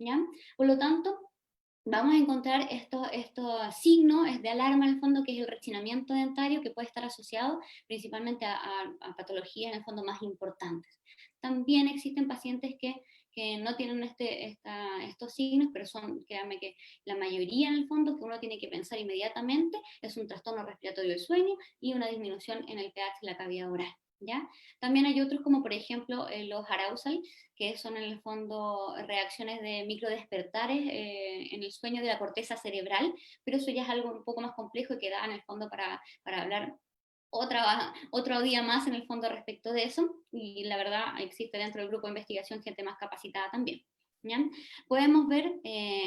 ¿ya? Por lo tanto, vamos a encontrar estos signos de alarma en el fondo, que es el rechinamiento dentario, que puede estar asociado principalmente a patologías en el fondo más importantes. También existen pacientes que no tienen estos signos, pero son, créanme que la mayoría en el fondo que uno tiene que pensar inmediatamente es un trastorno respiratorio del sueño y una disminución en el pH de la cavidad oral, ¿ya? También hay otros como por ejemplo los arousal, que son en el fondo reacciones de microdespertares en el sueño de la corteza cerebral, pero eso ya es algo un poco más complejo y que da en el fondo para hablar otro día más en el fondo respecto de eso, y la verdad existe dentro del grupo de investigación gente más capacitada también. ¿Ya? Podemos ver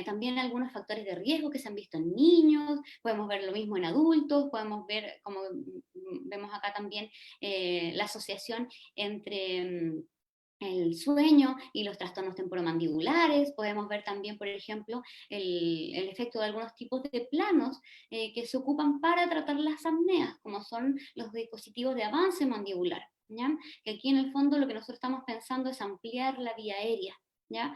también algunos factores de riesgo que se han visto en niños, podemos ver lo mismo en adultos, podemos ver, como vemos acá también, la asociación entre el sueño y los trastornos temporomandibulares. Podemos ver también, por ejemplo, el efecto de algunos tipos de planos que se ocupan para tratar las apneas, como son los dispositivos de avance mandibular, ¿ya? Que aquí en el fondo lo que nosotros estamos pensando es ampliar la vía aérea, ¿ya?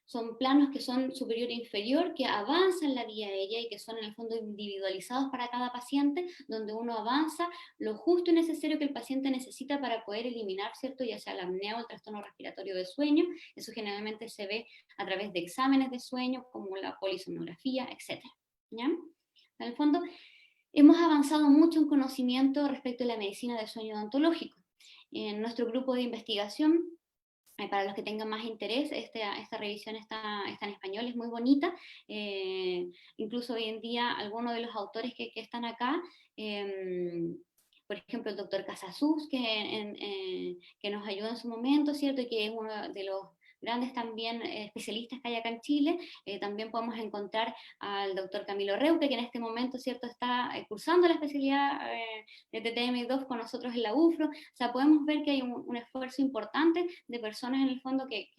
Son planos que son superior e inferior, que avanzan la vía aérea y que son en el fondo individualizados para cada paciente, donde uno avanza lo justo y necesario que el paciente necesita para poder eliminar, ¿cierto?, ya sea la apnea o el trastorno respiratorio de sueño. Eso generalmente se ve a través de exámenes de sueño, como la polisomnografía, etc. ¿Ya? En el fondo, hemos avanzado mucho en conocimiento respecto a la medicina del sueño odontológico. En nuestro grupo de investigación, para los que tengan más interés, esta revisión está en español, es muy bonita. Incluso hoy en día algunos de los autores que están acá, por ejemplo, el doctor Casasus, que nos ayudó en su momento, ¿cierto? Y que es uno de los grandes también especialistas que hay acá en Chile. También podemos encontrar al doctor Camilo Reuque, que en este momento, ¿cierto?, está cursando la especialidad de TTM2 con nosotros en la UFRO. O sea, podemos ver que hay un esfuerzo importante de personas en el fondo que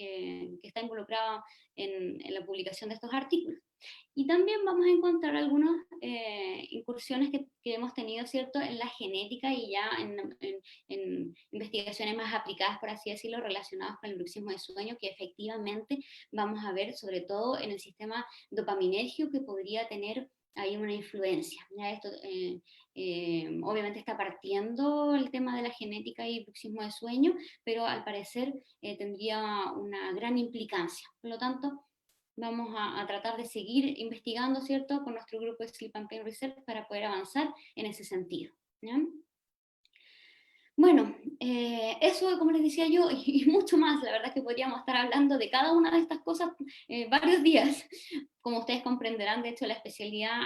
está involucrado en la publicación de estos artículos. Y también vamos a encontrar algunas incursiones que hemos tenido, ¿cierto?, en la genética y ya en investigaciones más aplicadas, por así decirlo, relacionadas con el bruxismo de sueño, que efectivamente vamos a ver, sobre todo en el sistema dopaminérgico, que podría tener ahí una influencia. Ya esto obviamente está partiendo el tema de la genética y bruxismo de sueño, pero al parecer tendría una gran implicancia. Por lo tanto, vamos a tratar de seguir investigando, ¿cierto?, con nuestro grupo de Sleep and Pain Research para poder avanzar en ese sentido, ¿ya? Bueno, eso, como les decía yo, y mucho más. La verdad es que podríamos estar hablando de cada una de estas cosas varios días. Como ustedes comprenderán, de hecho, la especialidad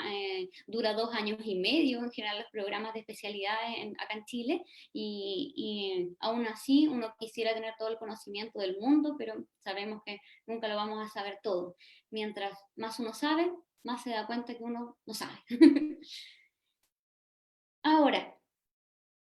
dura 2 años y medio, en general los programas de especialidades acá en Chile, y aún así uno quisiera tener todo el conocimiento del mundo, pero sabemos que nunca lo vamos a saber todo. Mientras más uno sabe, más se da cuenta que uno no sabe. Ahora,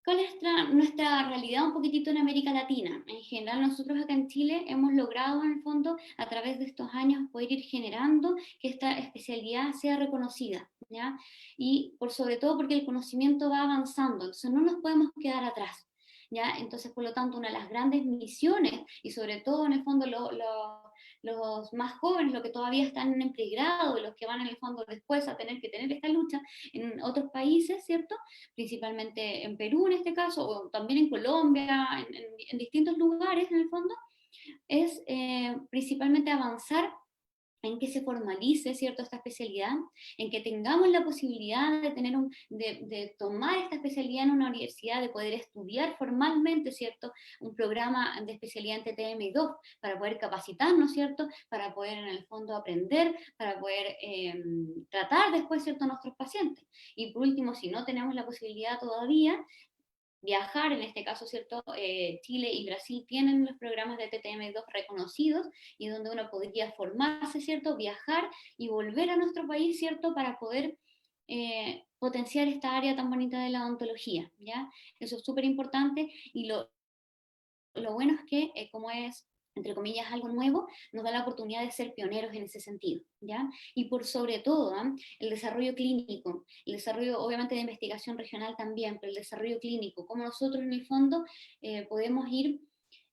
¿cuál es nuestra realidad un poquitito en América Latina? En general, nosotros acá en Chile hemos logrado, en el fondo, a través de estos años, poder ir generando que esta especialidad sea reconocida, ¿ya? Y por sobre todo porque el conocimiento va avanzando, entonces no nos podemos quedar atrás, ¿ya? Entonces, por lo tanto, una de las grandes misiones, y sobre todo, en el fondo, los más jóvenes, los que todavía están en pregrado, los que van en el fondo después a tener que tener esta lucha en otros países, ¿cierto?, principalmente en Perú en este caso, o también en Colombia, en distintos lugares en el fondo, es principalmente avanzar en que se formalice, ¿cierto?, esta especialidad, en que tengamos la posibilidad de, de tomar esta especialidad en una universidad, de poder estudiar formalmente, ¿cierto?, un programa de especialidad en TTM2, para poder capacitarnos, ¿cierto?, para poder en el fondo aprender, para poder tratar después, ¿cierto?, a nuestros pacientes. Y por último, si no tenemos la posibilidad todavía, viajar, en este caso, ¿cierto? Chile y Brasil tienen los programas de TTM2 reconocidos y donde uno podría formarse, ¿cierto? Viajar y volver a nuestro país, ¿cierto? Para poder potenciar esta área tan bonita de la odontología, ¿ya? Eso es súper importante y lo bueno es que, como es, entre comillas, algo nuevo, nos da la oportunidad de ser pioneros en ese sentido, ¿ya? Y por sobre todo, el desarrollo clínico, el desarrollo obviamente de investigación regional también, pero el desarrollo clínico, como nosotros en el fondo podemos ir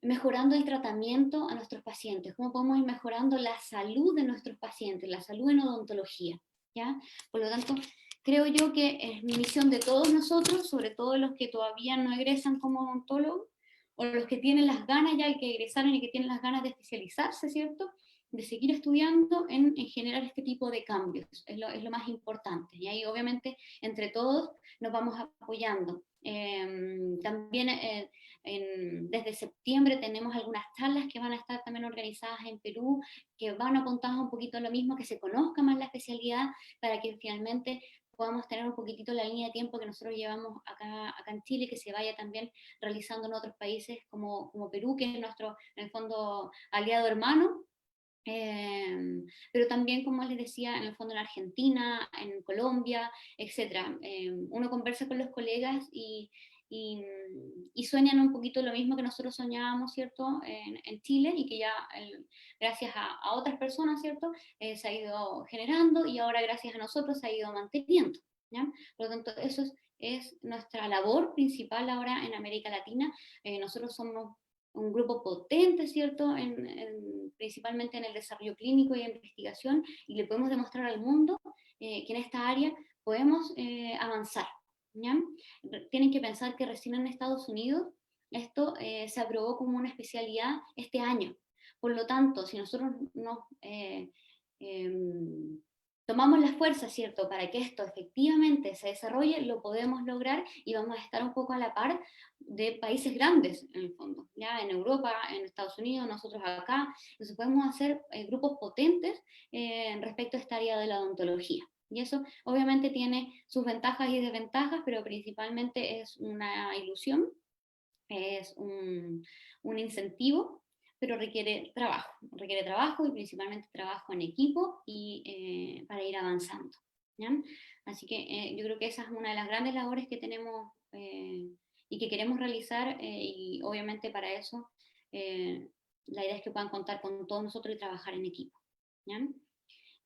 mejorando el tratamiento a nuestros pacientes, cómo podemos ir mejorando la salud de nuestros pacientes, la salud en odontología, ¿ya? Por lo tanto, creo yo que es misión de todos nosotros, sobre todo los que todavía no egresan como odontólogos, o los que tienen las ganas ya, que egresaron y que tienen las ganas de especializarse, ¿cierto?, de seguir estudiando en generar este tipo de cambios, es lo más importante, y ahí obviamente entre todos nos vamos apoyando. También desde septiembre tenemos algunas charlas que van a estar también organizadas en Perú, que van apuntadas un poquito a lo mismo, que se conozca más la especialidad, para que finalmente podamos tener un poquitito la línea de tiempo que nosotros llevamos acá en Chile, que se vaya también realizando en otros países como Perú, que es nuestro, en el fondo, aliado hermano. Pero también, como les decía, en el fondo en Argentina, en Colombia, etc. Uno conversa con los colegas y sueñan un poquito lo mismo que nosotros soñábamos, ¿cierto?, en Chile, y que ya gracias a otras personas, ¿cierto?, se ha ido generando, y ahora gracias a nosotros se ha ido manteniendo, ¿ya? Por lo tanto, eso es nuestra labor principal ahora en América Latina. Nosotros somos un grupo potente, ¿cierto?, principalmente en el desarrollo clínico y en investigación, y le podemos demostrar al mundo que en esta área podemos avanzar, ¿ya? Tienen que pensar que recién en Estados Unidos esto se aprobó como una especialidad este año. Por lo tanto, si nosotros nos tomamos la fuerza, ¿cierto?, para que esto efectivamente se desarrolle, lo podemos lograr, y vamos a estar un poco a la par de países grandes, en el fondo, ya en Europa, en Estados Unidos, nosotros acá. Entonces podemos hacer grupos potentes respecto a esta área de la odontología, Y eso obviamente tiene sus ventajas y desventajas, pero principalmente es una ilusión, es un incentivo, pero requiere trabajo y principalmente trabajo en equipo y para ir avanzando. ¿Ya? Así que yo creo que esa es una de las grandes labores que tenemos y que queremos realizar y obviamente para eso la idea es que puedan contar con todos nosotros y trabajar en equipo. ¿Ya?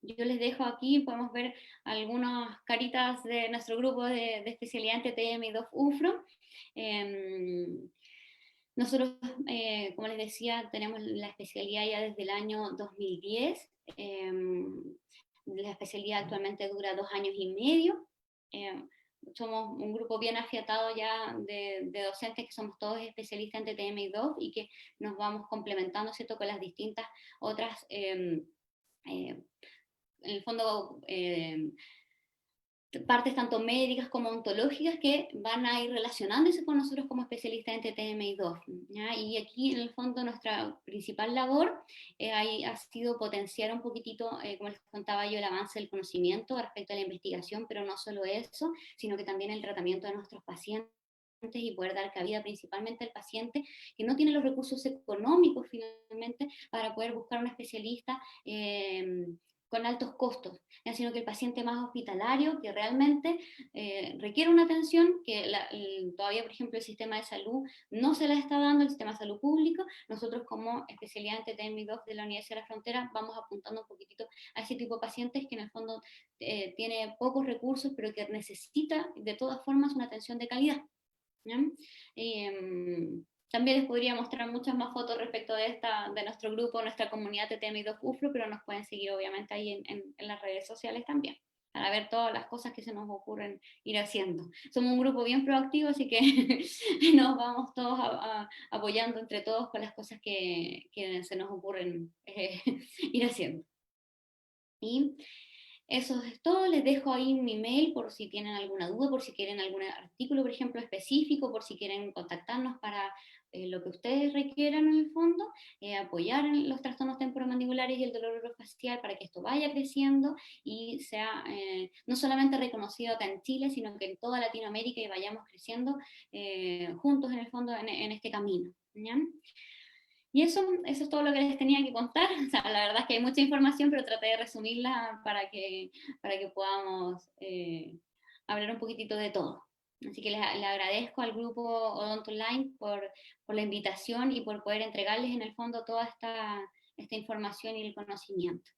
Yo les dejo aquí, podemos ver algunas caritas de nuestro grupo de especialidad en TTM y DOF-UFRO. Nosotros, como les decía, tenemos la especialidad ya desde el año 2010. La especialidad actualmente dura 2 años y medio. Somos un grupo bien afiatado ya de docentes que somos todos especialistas en TTM y DOF y que nos vamos complementando, ¿cierto?, con las distintas otras, en el fondo, partes tanto médicas como ontológicas que van a ir relacionándose con nosotros como especialistas en TTM y DOF. ¿Ya? Y aquí en el fondo nuestra principal labor ha sido potenciar un poquitito, como les contaba yo, el avance del conocimiento respecto a la investigación, pero no solo eso, sino que también el tratamiento de nuestros pacientes y poder dar cabida principalmente al paciente que no tiene los recursos económicos finalmente para poder buscar un especialista con altos costos, sino que el paciente más hospitalario que realmente requiere una atención que todavía, por ejemplo, el sistema de salud no se la está dando, el sistema de salud público. Nosotros como especialidad en TTM y DOF de la Universidad de la Frontera vamos apuntando un poquitito a ese tipo de pacientes que en el fondo tiene pocos recursos, pero que necesita de todas formas una atención de calidad. También les podría mostrar muchas más fotos respecto de nuestro grupo, nuestra comunidad TTM y DOF-UFRO, pero nos pueden seguir obviamente ahí en las redes sociales también, para ver todas las cosas que se nos ocurren ir haciendo. Somos un grupo bien proactivo, así que nos vamos todos apoyando entre todos con las cosas que se nos ocurren ir haciendo. Y eso es todo, les dejo ahí mi mail por si tienen alguna duda, por si quieren algún artículo, por ejemplo, específico, por si quieren contactarnos para lo que ustedes requieran en el fondo, apoyar en los trastornos temporomandibulares y el dolor orofacial para que esto vaya creciendo y sea no solamente reconocido acá en Chile, sino que en toda Latinoamérica y vayamos creciendo juntos en el fondo en este camino. ¿Ya? Y eso es todo lo que les tenía que contar. O sea, la verdad es que hay mucha información, pero traté de resumirla para que podamos hablar un poquitito de todo. Así que le agradezco al grupo Odonto Online por la invitación y por poder entregarles en el fondo toda esta información y el conocimiento.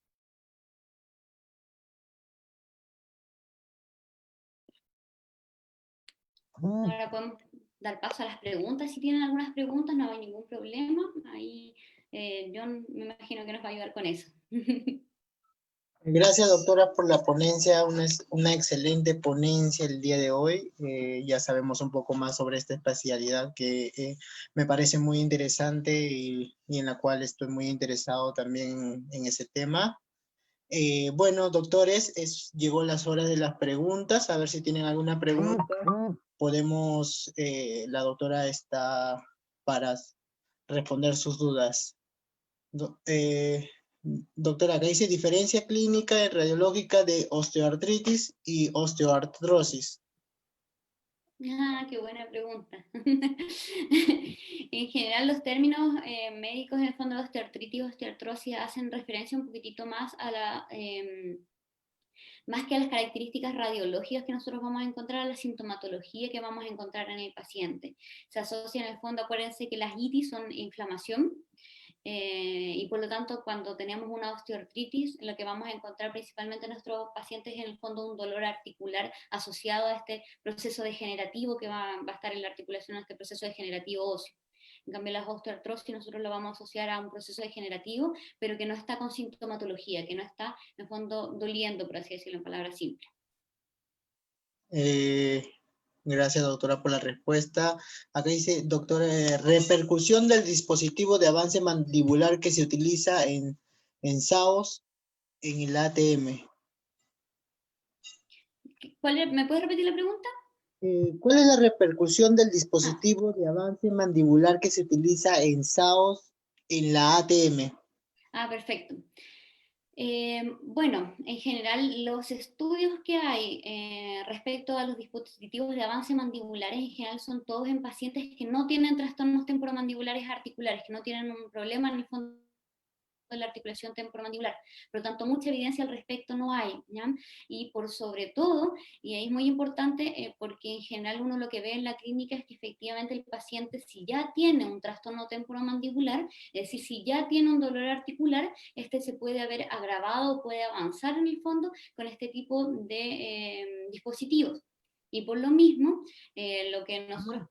Ahora podemos dar paso a las preguntas. Si tienen algunas preguntas, no hay ningún problema. Ahí John me imagino que nos va a ayudar con eso.
Gracias, doctora, por la ponencia, una excelente ponencia el día de hoy. Ya sabemos un poco más sobre esta especialidad que me parece muy interesante y en la cual estoy muy interesado también en ese tema. Bueno, doctores, llegó las horas de las preguntas. A ver si tienen alguna pregunta. Podemos, la doctora está para responder sus dudas. Doctora, acá dice diferencia clínica y radiológica de osteoartritis y osteoartrosis.
Ah, qué buena pregunta. En general, los términos médicos en el fondo de osteoartritis y osteoartrosis hacen referencia un poquitito más más que a las características radiológicas que nosotros vamos a encontrar, a la sintomatología que vamos a encontrar en el paciente. Se asocia en el fondo, acuérdense que las itis son inflamación, y por lo tanto cuando tenemos una osteoartritis lo que vamos a encontrar principalmente en nuestros pacientes es en el fondo un dolor articular asociado a este proceso degenerativo que va a estar en la articulación, a este proceso degenerativo óseo. En cambio, la osteoartrosis nosotros lo vamos a asociar a un proceso degenerativo, pero que no está con sintomatología, que no está en el fondo doliendo, por así decirlo en palabras simples.
Gracias, doctora, por la respuesta. Acá dice, doctora, repercusión del dispositivo de avance mandibular que se utiliza en SAOS en el ATM.
¿Me puedes repetir la pregunta?
¿Cuál es la repercusión del dispositivo de avance mandibular que se utiliza en SAOS en la ATM?
Perfecto. Bueno, en general los estudios que hay respecto a los dispositivos de avance mandibulares en general son todos en pacientes que no tienen trastornos temporomandibulares articulares, que no tienen un problema en el fondo de la articulación temporomandibular. Por lo tanto, mucha evidencia al respecto no hay, ¿ya? Y por sobre todo, y ahí es muy importante, porque en general uno lo que ve en la clínica es que efectivamente el paciente, si ya tiene un trastorno temporomandibular, es decir, si ya tiene un dolor articular, este se puede haber agravado, puede avanzar en el fondo con este tipo de dispositivos. Y por lo mismo, lo que nosotros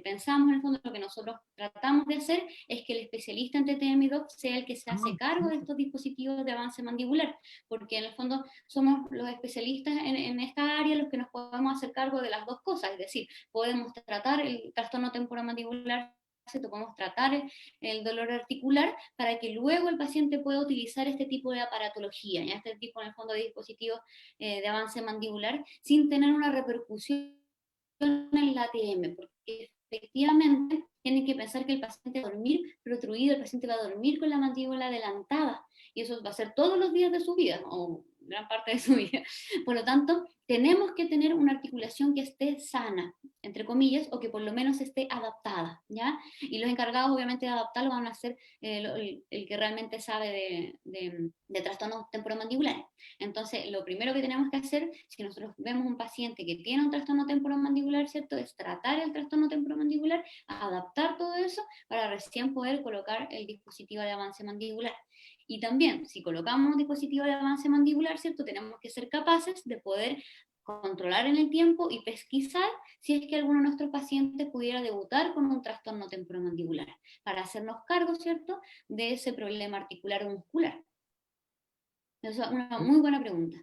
pensamos en el fondo, lo que nosotros tratamos de hacer es que el especialista en TTM2 sea el que se hace cargo de estos dispositivos de avance mandibular, porque en el fondo somos los especialistas en esta área los que nos podemos hacer cargo de las dos cosas, es decir, podemos tratar el trastorno temporomandibular, podemos tratar el dolor articular para que luego el paciente pueda utilizar este tipo de aparatología, ¿ya? Este tipo en el fondo de dispositivos de avance mandibular sin tener una repercusión en la ATM, porque efectivamente tienen que pensar que el paciente va a dormir protruido, el paciente va a dormir con la mandíbula adelantada, y eso va a ser todos los días de su vida, o gran parte de su vida. Por lo tanto, tenemos que tener una articulación que esté sana, entre comillas, o que por lo menos esté adaptada, ¿ya? Y los encargados, obviamente, de adaptarlo van a ser el que realmente sabe de trastornos temporomandibulares. Entonces, lo primero que tenemos que hacer, si nosotros vemos un paciente que tiene un trastorno temporomandibular, ¿cierto?, es tratar el trastorno temporomandibular, adaptar todo eso para recién poder colocar el dispositivo de avance mandibular. Y también, si colocamos un dispositivo de avance mandibular, ¿cierto?, tenemos que ser capaces de poder controlar en el tiempo y pesquisar si es que alguno de nuestros pacientes pudiera debutar con un trastorno temporomandibular, para hacernos cargo, ¿cierto?, de ese problema articular o muscular. Esa es una muy buena pregunta.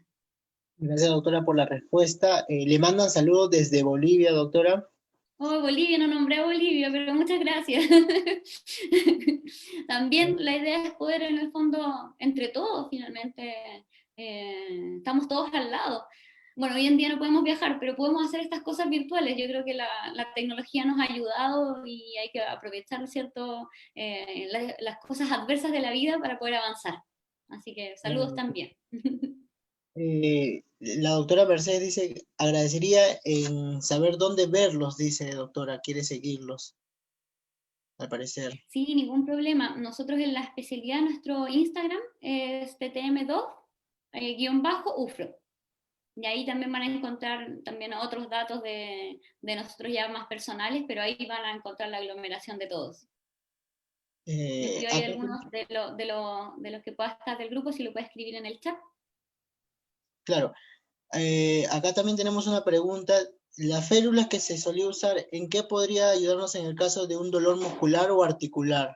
Gracias, doctora, por la respuesta. Le mandan saludos desde Bolivia, doctora.
Oh, Bolivia, no nombré a Bolivia, pero muchas gracias. También la idea es poder, en el fondo, entre todos, finalmente, estamos todos al lado. Bueno, hoy en día no podemos viajar, pero podemos hacer estas cosas virtuales. Yo creo que la tecnología nos ha ayudado y hay que aprovechar, ¿cierto?, las cosas adversas de la vida para poder avanzar. Así que saludos también.
La doctora Mercedes dice, agradecería en saber dónde verlos, dice doctora, quiere seguirlos, al parecer.
Sí, ningún problema. Nosotros en la especialidad, nuestro Instagram es ttm2-ufro. Y ahí también van a encontrar también otros datos de nosotros ya más personales, pero ahí van a encontrar la aglomeración de todos. Yo hay
Acá,
algunos de los que pueda estar del grupo, si lo puede escribir en el chat.
claro, acá también tenemos una pregunta. Las férulas que se solía usar, ¿en qué podría ayudarnos en el caso de un dolor muscular o articular?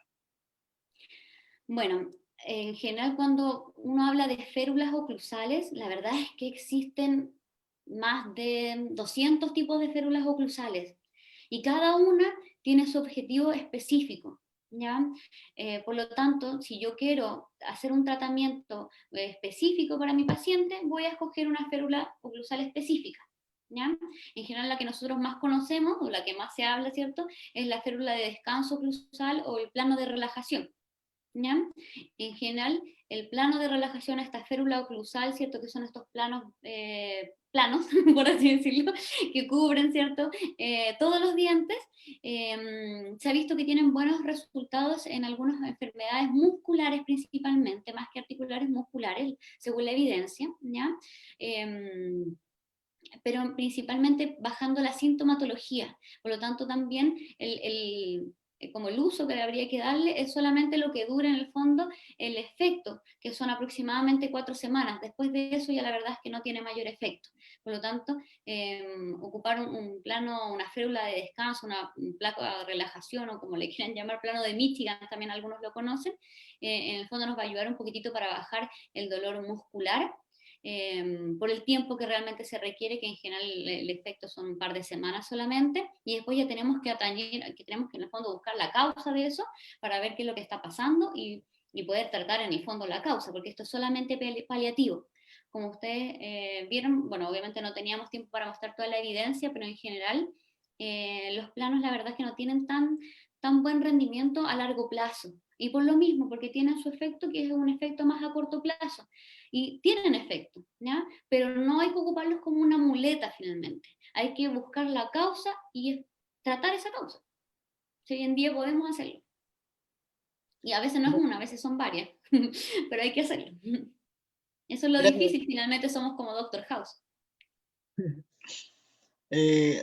Bueno, en general cuando uno habla de férulas oclusales, la verdad es que existen más de 200 tipos de férulas oclusales y cada una tiene su objetivo específico, ¿ya? Por lo tanto, si yo quiero hacer un tratamiento específico para mi paciente, voy a escoger una férula oclusal específica, ¿ya? En general la que nosotros más conocemos o la que más se habla, ¿cierto?, es la férula de descanso oclusal o el plano de relajación. ¿Ya? En general, el plano de relajación, esta férula oclusal, ¿cierto?, que son estos planos, por así decirlo, que cubren, ¿cierto?, todos los dientes, se ha visto que tienen buenos resultados en algunas enfermedades musculares principalmente, más que articulares, musculares, según la evidencia, ¿ya? Pero principalmente bajando la sintomatología. Por lo tanto, también como el uso que habría que darle es solamente lo que dura en el fondo el efecto, que son aproximadamente 4 semanas. Después de eso ya la verdad es que no tiene mayor efecto. Por lo tanto, ocupar un plano, una férula de descanso, un placo de relajación o como le quieran llamar, plano de Michigan, también algunos lo conocen, en el fondo nos va a ayudar un poquitito para bajar el dolor muscular, por el tiempo que realmente se requiere, que en general el efecto son un par de semanas solamente, y después ya tenemos que atañir, que tenemos que en el fondo buscar la causa de eso para ver qué es lo que está pasando y poder tratar en el fondo la causa, porque esto es solamente paliativo. Como ustedes vieron, bueno, obviamente no teníamos tiempo para mostrar toda la evidencia, pero en general los planos la verdad es que no tienen tan buen rendimiento a largo plazo. Y por lo mismo, porque tienen su efecto, que es un efecto más a corto plazo. Y tienen efecto, ¿ya? Pero no hay que ocuparlos como una muleta finalmente. Hay que buscar la causa y tratar esa causa. Si hoy en día podemos hacerlo. Y a veces no es una, a veces son varias, pero hay que hacerlo. Eso es lo
Gracias.
difícil, finalmente somos como Doctor House.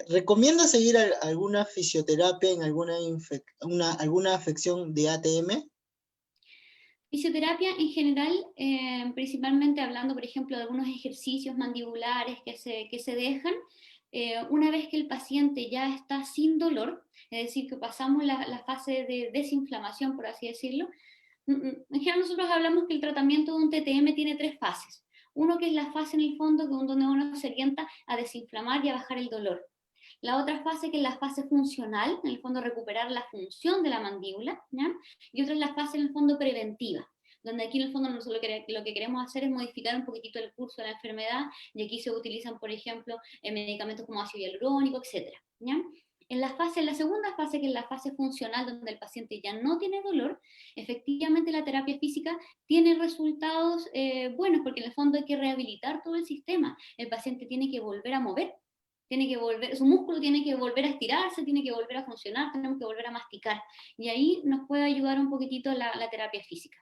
¿Recomienda seguir alguna fisioterapia en alguna afección de ATM?
Fisioterapia en general, principalmente hablando, por ejemplo, de algunos ejercicios mandibulares que se dejan, una vez que el paciente ya está sin dolor, es decir, que pasamos la fase de desinflamación, por así decirlo. En general nosotros hablamos que el tratamiento de un TTM tiene tres fases. Uno que es la fase en el fondo donde uno se orienta a desinflamar y a bajar el dolor. La otra fase que es la fase funcional, en el fondo recuperar la función de la mandíbula, ¿ya? Y otra es la fase en el fondo preventiva, donde aquí en el fondo nosotros lo que queremos hacer es modificar un poquitito el curso de la enfermedad, y aquí se utilizan, por ejemplo, medicamentos como ácido hialurónico, etcétera, ¿ya? En la segunda fase, que es la fase funcional, donde el paciente ya no tiene dolor, efectivamente la terapia física tiene resultados buenos, porque en el fondo hay que rehabilitar todo el sistema. El paciente tiene que volver a mover, tiene que volver, su músculo tiene que volver a estirarse, tiene que volver a funcionar, tenemos que volver a masticar. Y ahí nos puede ayudar un poquitito la terapia física.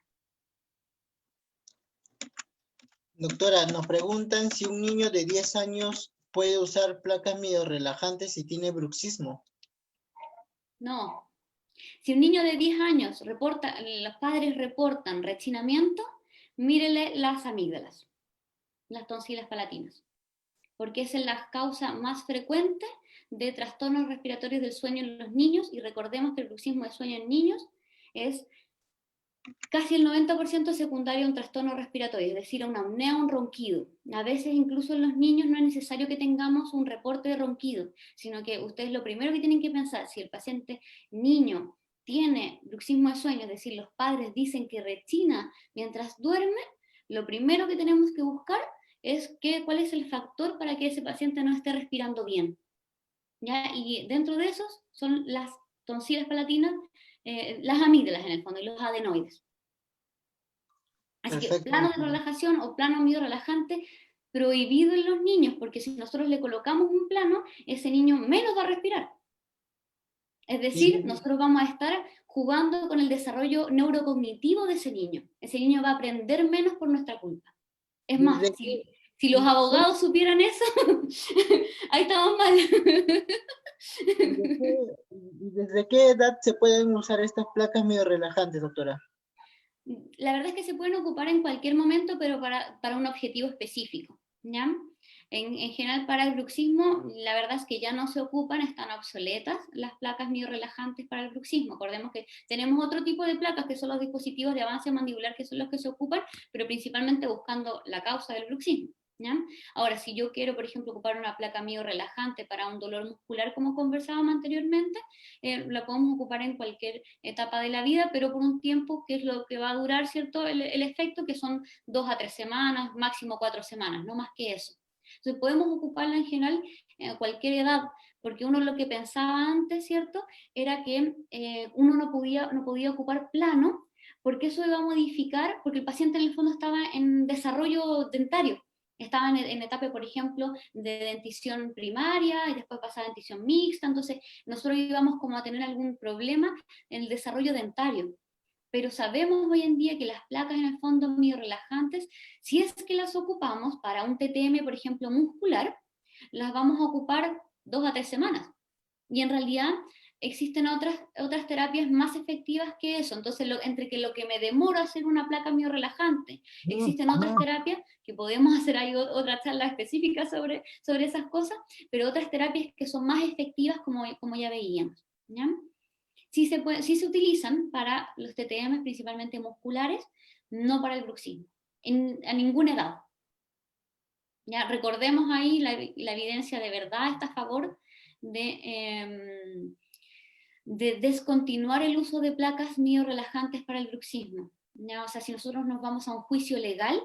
Doctora, nos preguntan si un niño de 10 años puede usar placas relajantes si tiene bruxismo.
No. Si un niño de 10 años los padres reportan rechinamiento, mírele las amígdalas, las tonsilas palatinas, porque esa es la causa más frecuente de trastornos respiratorios del sueño en los niños, y recordemos que el bruxismo de sueño en niños es casi el 90% secundario a un trastorno respiratorio, es decir, a una apnea o un ronquido. A veces incluso en los niños no es necesario que tengamos un reporte de ronquido, sino que ustedes lo primero que tienen que pensar, si el paciente niño tiene bruxismo de sueño, es decir, los padres dicen que rechina mientras duerme, lo primero que tenemos que buscar es cuál es el factor para que ese paciente no esté respirando bien, ¿ya? Y dentro de esos son las tonsilas palatinas, las amígdalas en el fondo, y los adenoides. Así que
Perfecto,
plano de
doctora.
relajación o plano medio relajante prohibido en los niños, porque si nosotros le colocamos un plano, ese niño menos va a respirar. Es decir,
Y,
nosotros vamos a estar jugando con el desarrollo neurocognitivo de ese niño. Ese niño va a aprender menos por nuestra culpa. Es más,
¿desde qué,
si los abogados supieran eso, ahí estamos mal.
desde qué edad se pueden usar estas placas relajantes, doctora?
La verdad es que se pueden ocupar en cualquier momento, pero para un objetivo específico, ¿ya? En general, para el bruxismo, la verdad es que ya no se ocupan, están obsoletas las placas miorelajantes para el bruxismo. Acordemos que tenemos otro tipo de placas, que son los dispositivos de avance mandibular, que son los que se ocupan, pero principalmente buscando la causa del bruxismo, ¿ya? Ahora, si yo quiero, por ejemplo, ocupar una placa miorelajante para un dolor muscular, como conversábamos anteriormente, la podemos ocupar en cualquier etapa de la vida, pero por un tiempo que es lo que va a durar, ¿cierto? El efecto, que son 2 a 3 semanas, máximo 4 semanas, no más que eso. Entonces podemos ocuparla en general en cualquier edad, porque uno lo que pensaba antes, ¿cierto? Era que uno no podía ocupar plano, porque eso iba a modificar, porque el paciente en el fondo estaba en desarrollo dentario. Estaba en etapa, por ejemplo, de dentición primaria y después pasaba a dentición mixta, entonces nosotros íbamos como a tener algún problema en el desarrollo dentario. Pero sabemos hoy en día que las placas en el fondo medio relajantes, si es que las ocupamos para un TTM, por ejemplo, muscular, las vamos a ocupar 2 a 3 semanas. Y en realidad existen otras terapias más efectivas que eso. Entonces, entre que lo que me demoro a hacer una placa medio relajante, existen otras terapias que podemos hacer ahí otra charla específica sobre esas cosas, pero otras terapias que son más efectivas, como ya veíamos, ¿ya? Sí se utilizan para los TTM principalmente musculares, no para el bruxismo, a ninguna edad. ¿Ya? Recordemos ahí la evidencia de verdad está a favor de descontinuar el uso de placas miorelajantes para el bruxismo, ¿ya? O sea, si nosotros nos vamos a un juicio legal,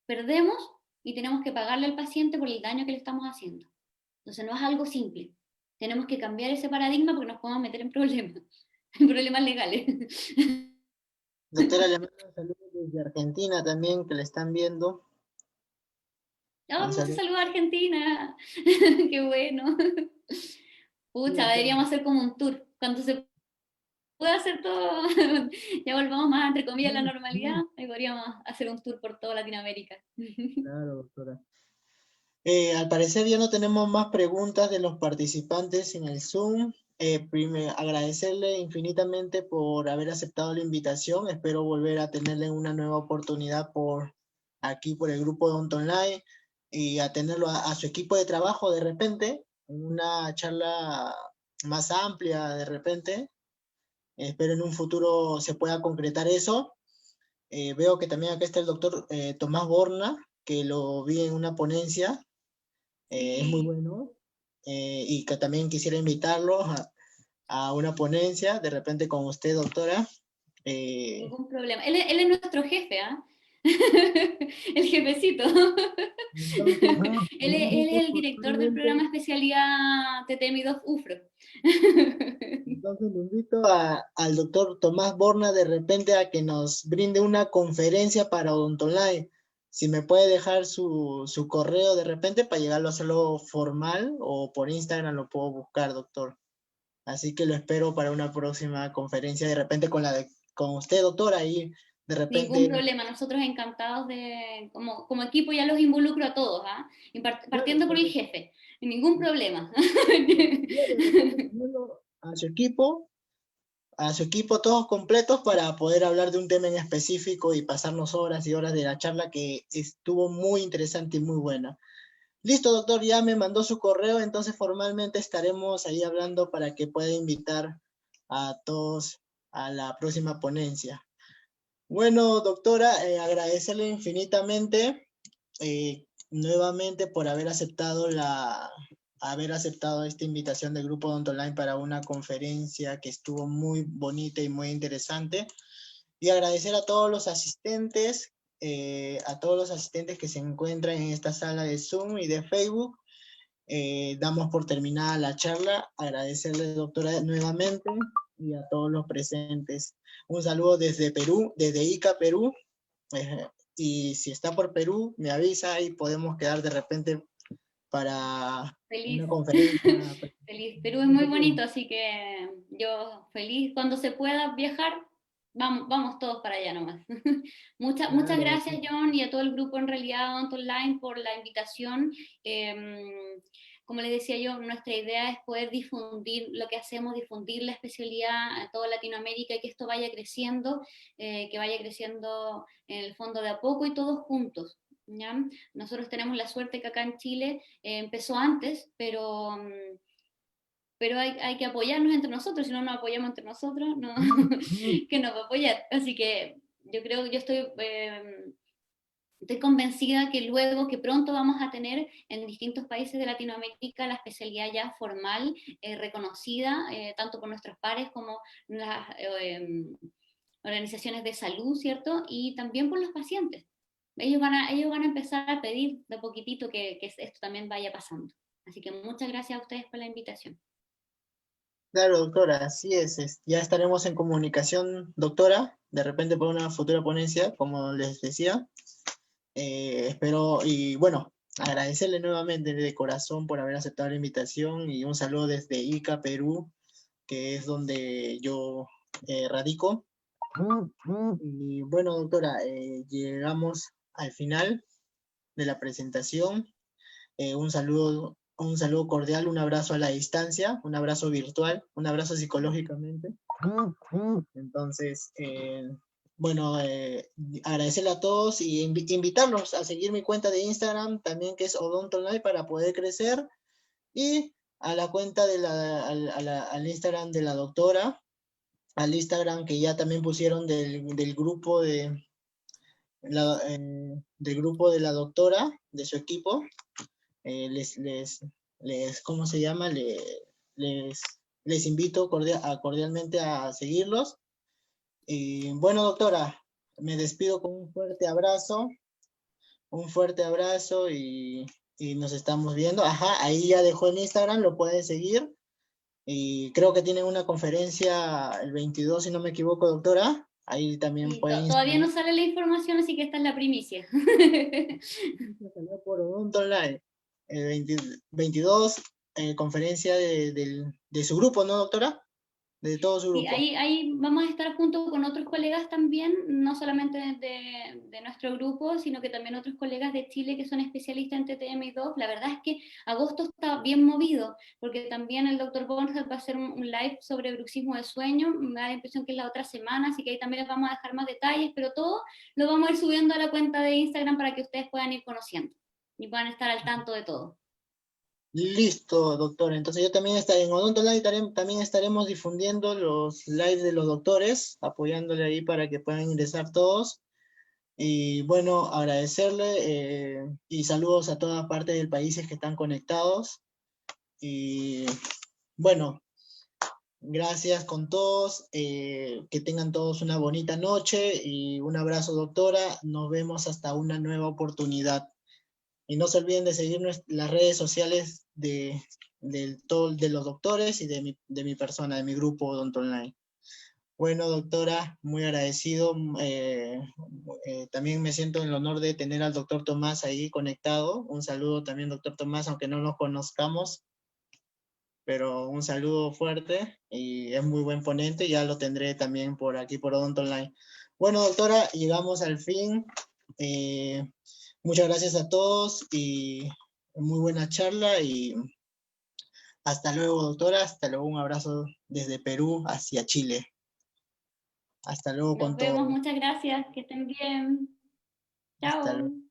perdemos y tenemos que pagarle al paciente por el daño que le estamos haciendo. Entonces no es algo simple. Tenemos que cambiar ese paradigma porque nos podemos meter en problemas, en problemas legales.
Doctora, le mando un saludo desde Argentina también, que le están viendo.
Ya
Un
vamos a
saludo.
saludar a Argentina. Qué bueno.
Sí,
Pucha,
doctora.
deberíamos hacer como un tour. Cuando se pueda hacer todo, ya volvamos más, entre comillas, a la normalidad, ahí podríamos hacer un tour por toda Latinoamérica.
Claro, doctora. Al parecer ya no tenemos más preguntas de los participantes en el Zoom. Primero, agradecerle infinitamente por haber aceptado la invitación. Espero volver a tenerle una nueva oportunidad por aquí, por el grupo de Onto Online, y a tenerlo a su equipo de trabajo de repente, en una charla más amplia de repente. Espero en un futuro se pueda concretar eso. Veo que también acá está el doctor Tomás Borna, que lo vi en una ponencia. Es muy
Sí,
bueno, y que también quisiera invitarlo a una ponencia, de repente con usted, doctora. Eh,
ningún problema. Él es nuestro jefe, ¿ah? El jefecito.
entonces,
Él es el director del programa
formalmente,
especialidad TTM2 UFRO.
entonces le invito al doctor Tomás Borna de repente a que nos brinde una conferencia para Odontonline. Si me puede dejar su correo de repente para llegarlo a hacerlo formal, o por Instagram lo puedo buscar, doctor. Así que lo espero para una próxima conferencia, de repente con usted, doctora, ahí de
Ningún
repente.
problema, nosotros encantados de, como equipo ya los involucro a todos, ¿ah?
Claro,
Partiendo por el jefe, ningún problema.
sí, de repente reuniendo a su equipo todos completos para poder hablar de un tema en específico y pasarnos horas y horas de la charla, que estuvo muy interesante y muy buena. Listo, doctor, ya me mandó su correo, entonces formalmente estaremos ahí hablando para que pueda invitar a todos a la próxima ponencia. Bueno, doctora, agradecerle infinitamente nuevamente por haber aceptado esta invitación del Grupo Odonto Online para una conferencia que estuvo muy bonita y muy interesante. Y agradecer a todos los asistentes que se encuentran en esta sala de Zoom y de Facebook. Damos por terminada la charla. Agradecerle, doctora, nuevamente, y a todos los presentes. Un saludo desde Perú, desde Ica, Perú. Y si está por Perú, me avisa y podemos quedar de repente para
Feliz.
una conferencia.
Feliz. Perú es muy bonito, así que yo feliz. Cuando se pueda viajar, vamos todos para allá nomás. Muchas
Claro,
gracias, John, y a todo el grupo en realidad Odonto Online por la invitación. Como les decía yo, nuestra idea es poder difundir lo que hacemos, difundir la especialidad a toda Latinoamérica y que esto vaya creciendo, que vaya creciendo en el fondo de a poco y todos juntos. ¿Ya? Nosotros tenemos la suerte que acá en Chile empezó antes, pero hay que apoyarnos entre nosotros, si no nos apoyamos entre nosotros, no, que nos va a apoyar. Así que yo estoy convencida que luego, que pronto vamos a tener en distintos países de Latinoamérica la especialidad ya formal, reconocida, tanto por nuestros pares como las organizaciones de salud, ¿cierto? Y también por los pacientes. Ellos van a empezar a pedir de poquitito que esto también vaya pasando. Así que muchas gracias a ustedes por la invitación.
claro, doctora, así ya estaremos en comunicación, doctora, de repente por una futura ponencia, como les decía. Espero, y bueno, agradecerle nuevamente de corazón por haber aceptado la invitación, y un saludo desde Ica, Perú, que es donde yo radico. Y bueno, doctora, llegamos al final de la presentación. Un saludo cordial, un abrazo a la distancia, un abrazo virtual, un abrazo psicológicamente. Entonces, bueno, agradecerle a todos y invitarlos a seguir mi cuenta de Instagram también, que es Odontonline, para poder crecer, y a la cuenta al Instagram de la doctora, al Instagram que ya también pusieron del grupo del grupo de la doctora, de su equipo. eh, les, les, ¿Cómo se llama? Les, les invito cordialmente a seguirlos. Y bueno, doctora, me despido con un fuerte abrazo, y nos estamos viendo. Ajá, ahí ya dejó en Instagram, lo pueden seguir. Y creo que tienen una conferencia el 22, si no me equivoco, doctora. Ahí también
Sí,
pueden
todavía no
inscribir.
sale la información, así que esta es la primicia.
Salió por Odonto Online. 22, conferencia de su grupo, ¿no, doctora? De todo su
Sí,
grupo.
ahí vamos a estar junto con otros colegas también, no solamente de nuestro grupo, sino que también otros colegas de Chile que son especialistas en TTM y DOF. La verdad es que agosto está bien movido, porque también el doctor Borja va a hacer un live sobre bruxismo de sueño, me da la impresión que es la otra semana, así que ahí también les vamos a dejar más detalles, pero todo lo vamos a ir subiendo a la cuenta de Instagram para que ustedes puedan ir conociendo y puedan estar al tanto de todo.
Listo, doctor. Entonces yo también estaré en Odonto Live, también estaremos difundiendo los lives de los doctores, apoyándole ahí para que puedan ingresar todos. Y bueno, agradecerle y saludos a todas partes del país que están conectados. Y bueno, gracias con todos, que tengan todos una bonita noche y un abrazo, doctora. Nos vemos hasta una nueva oportunidad. Y no se olviden de seguir las redes sociales de los doctores y de mi persona, de mi grupo Odonto Online. Bueno, doctora, muy agradecido. También me siento en el honor de tener al doctor Tomás ahí conectado. Un saludo también, doctor Tomás, aunque no nos conozcamos, pero un saludo fuerte y es muy buen ponente. Ya lo tendré también por aquí, por Odonto Online. Bueno, doctora, llegamos al fin. Muchas gracias a todos y muy buena charla y hasta luego, doctora. Hasta luego, un abrazo desde Perú hacia Chile. Hasta luego
Nos
con
vemos,
todo.
muchas gracias, que estén bien.
Hasta
Chao.
luego.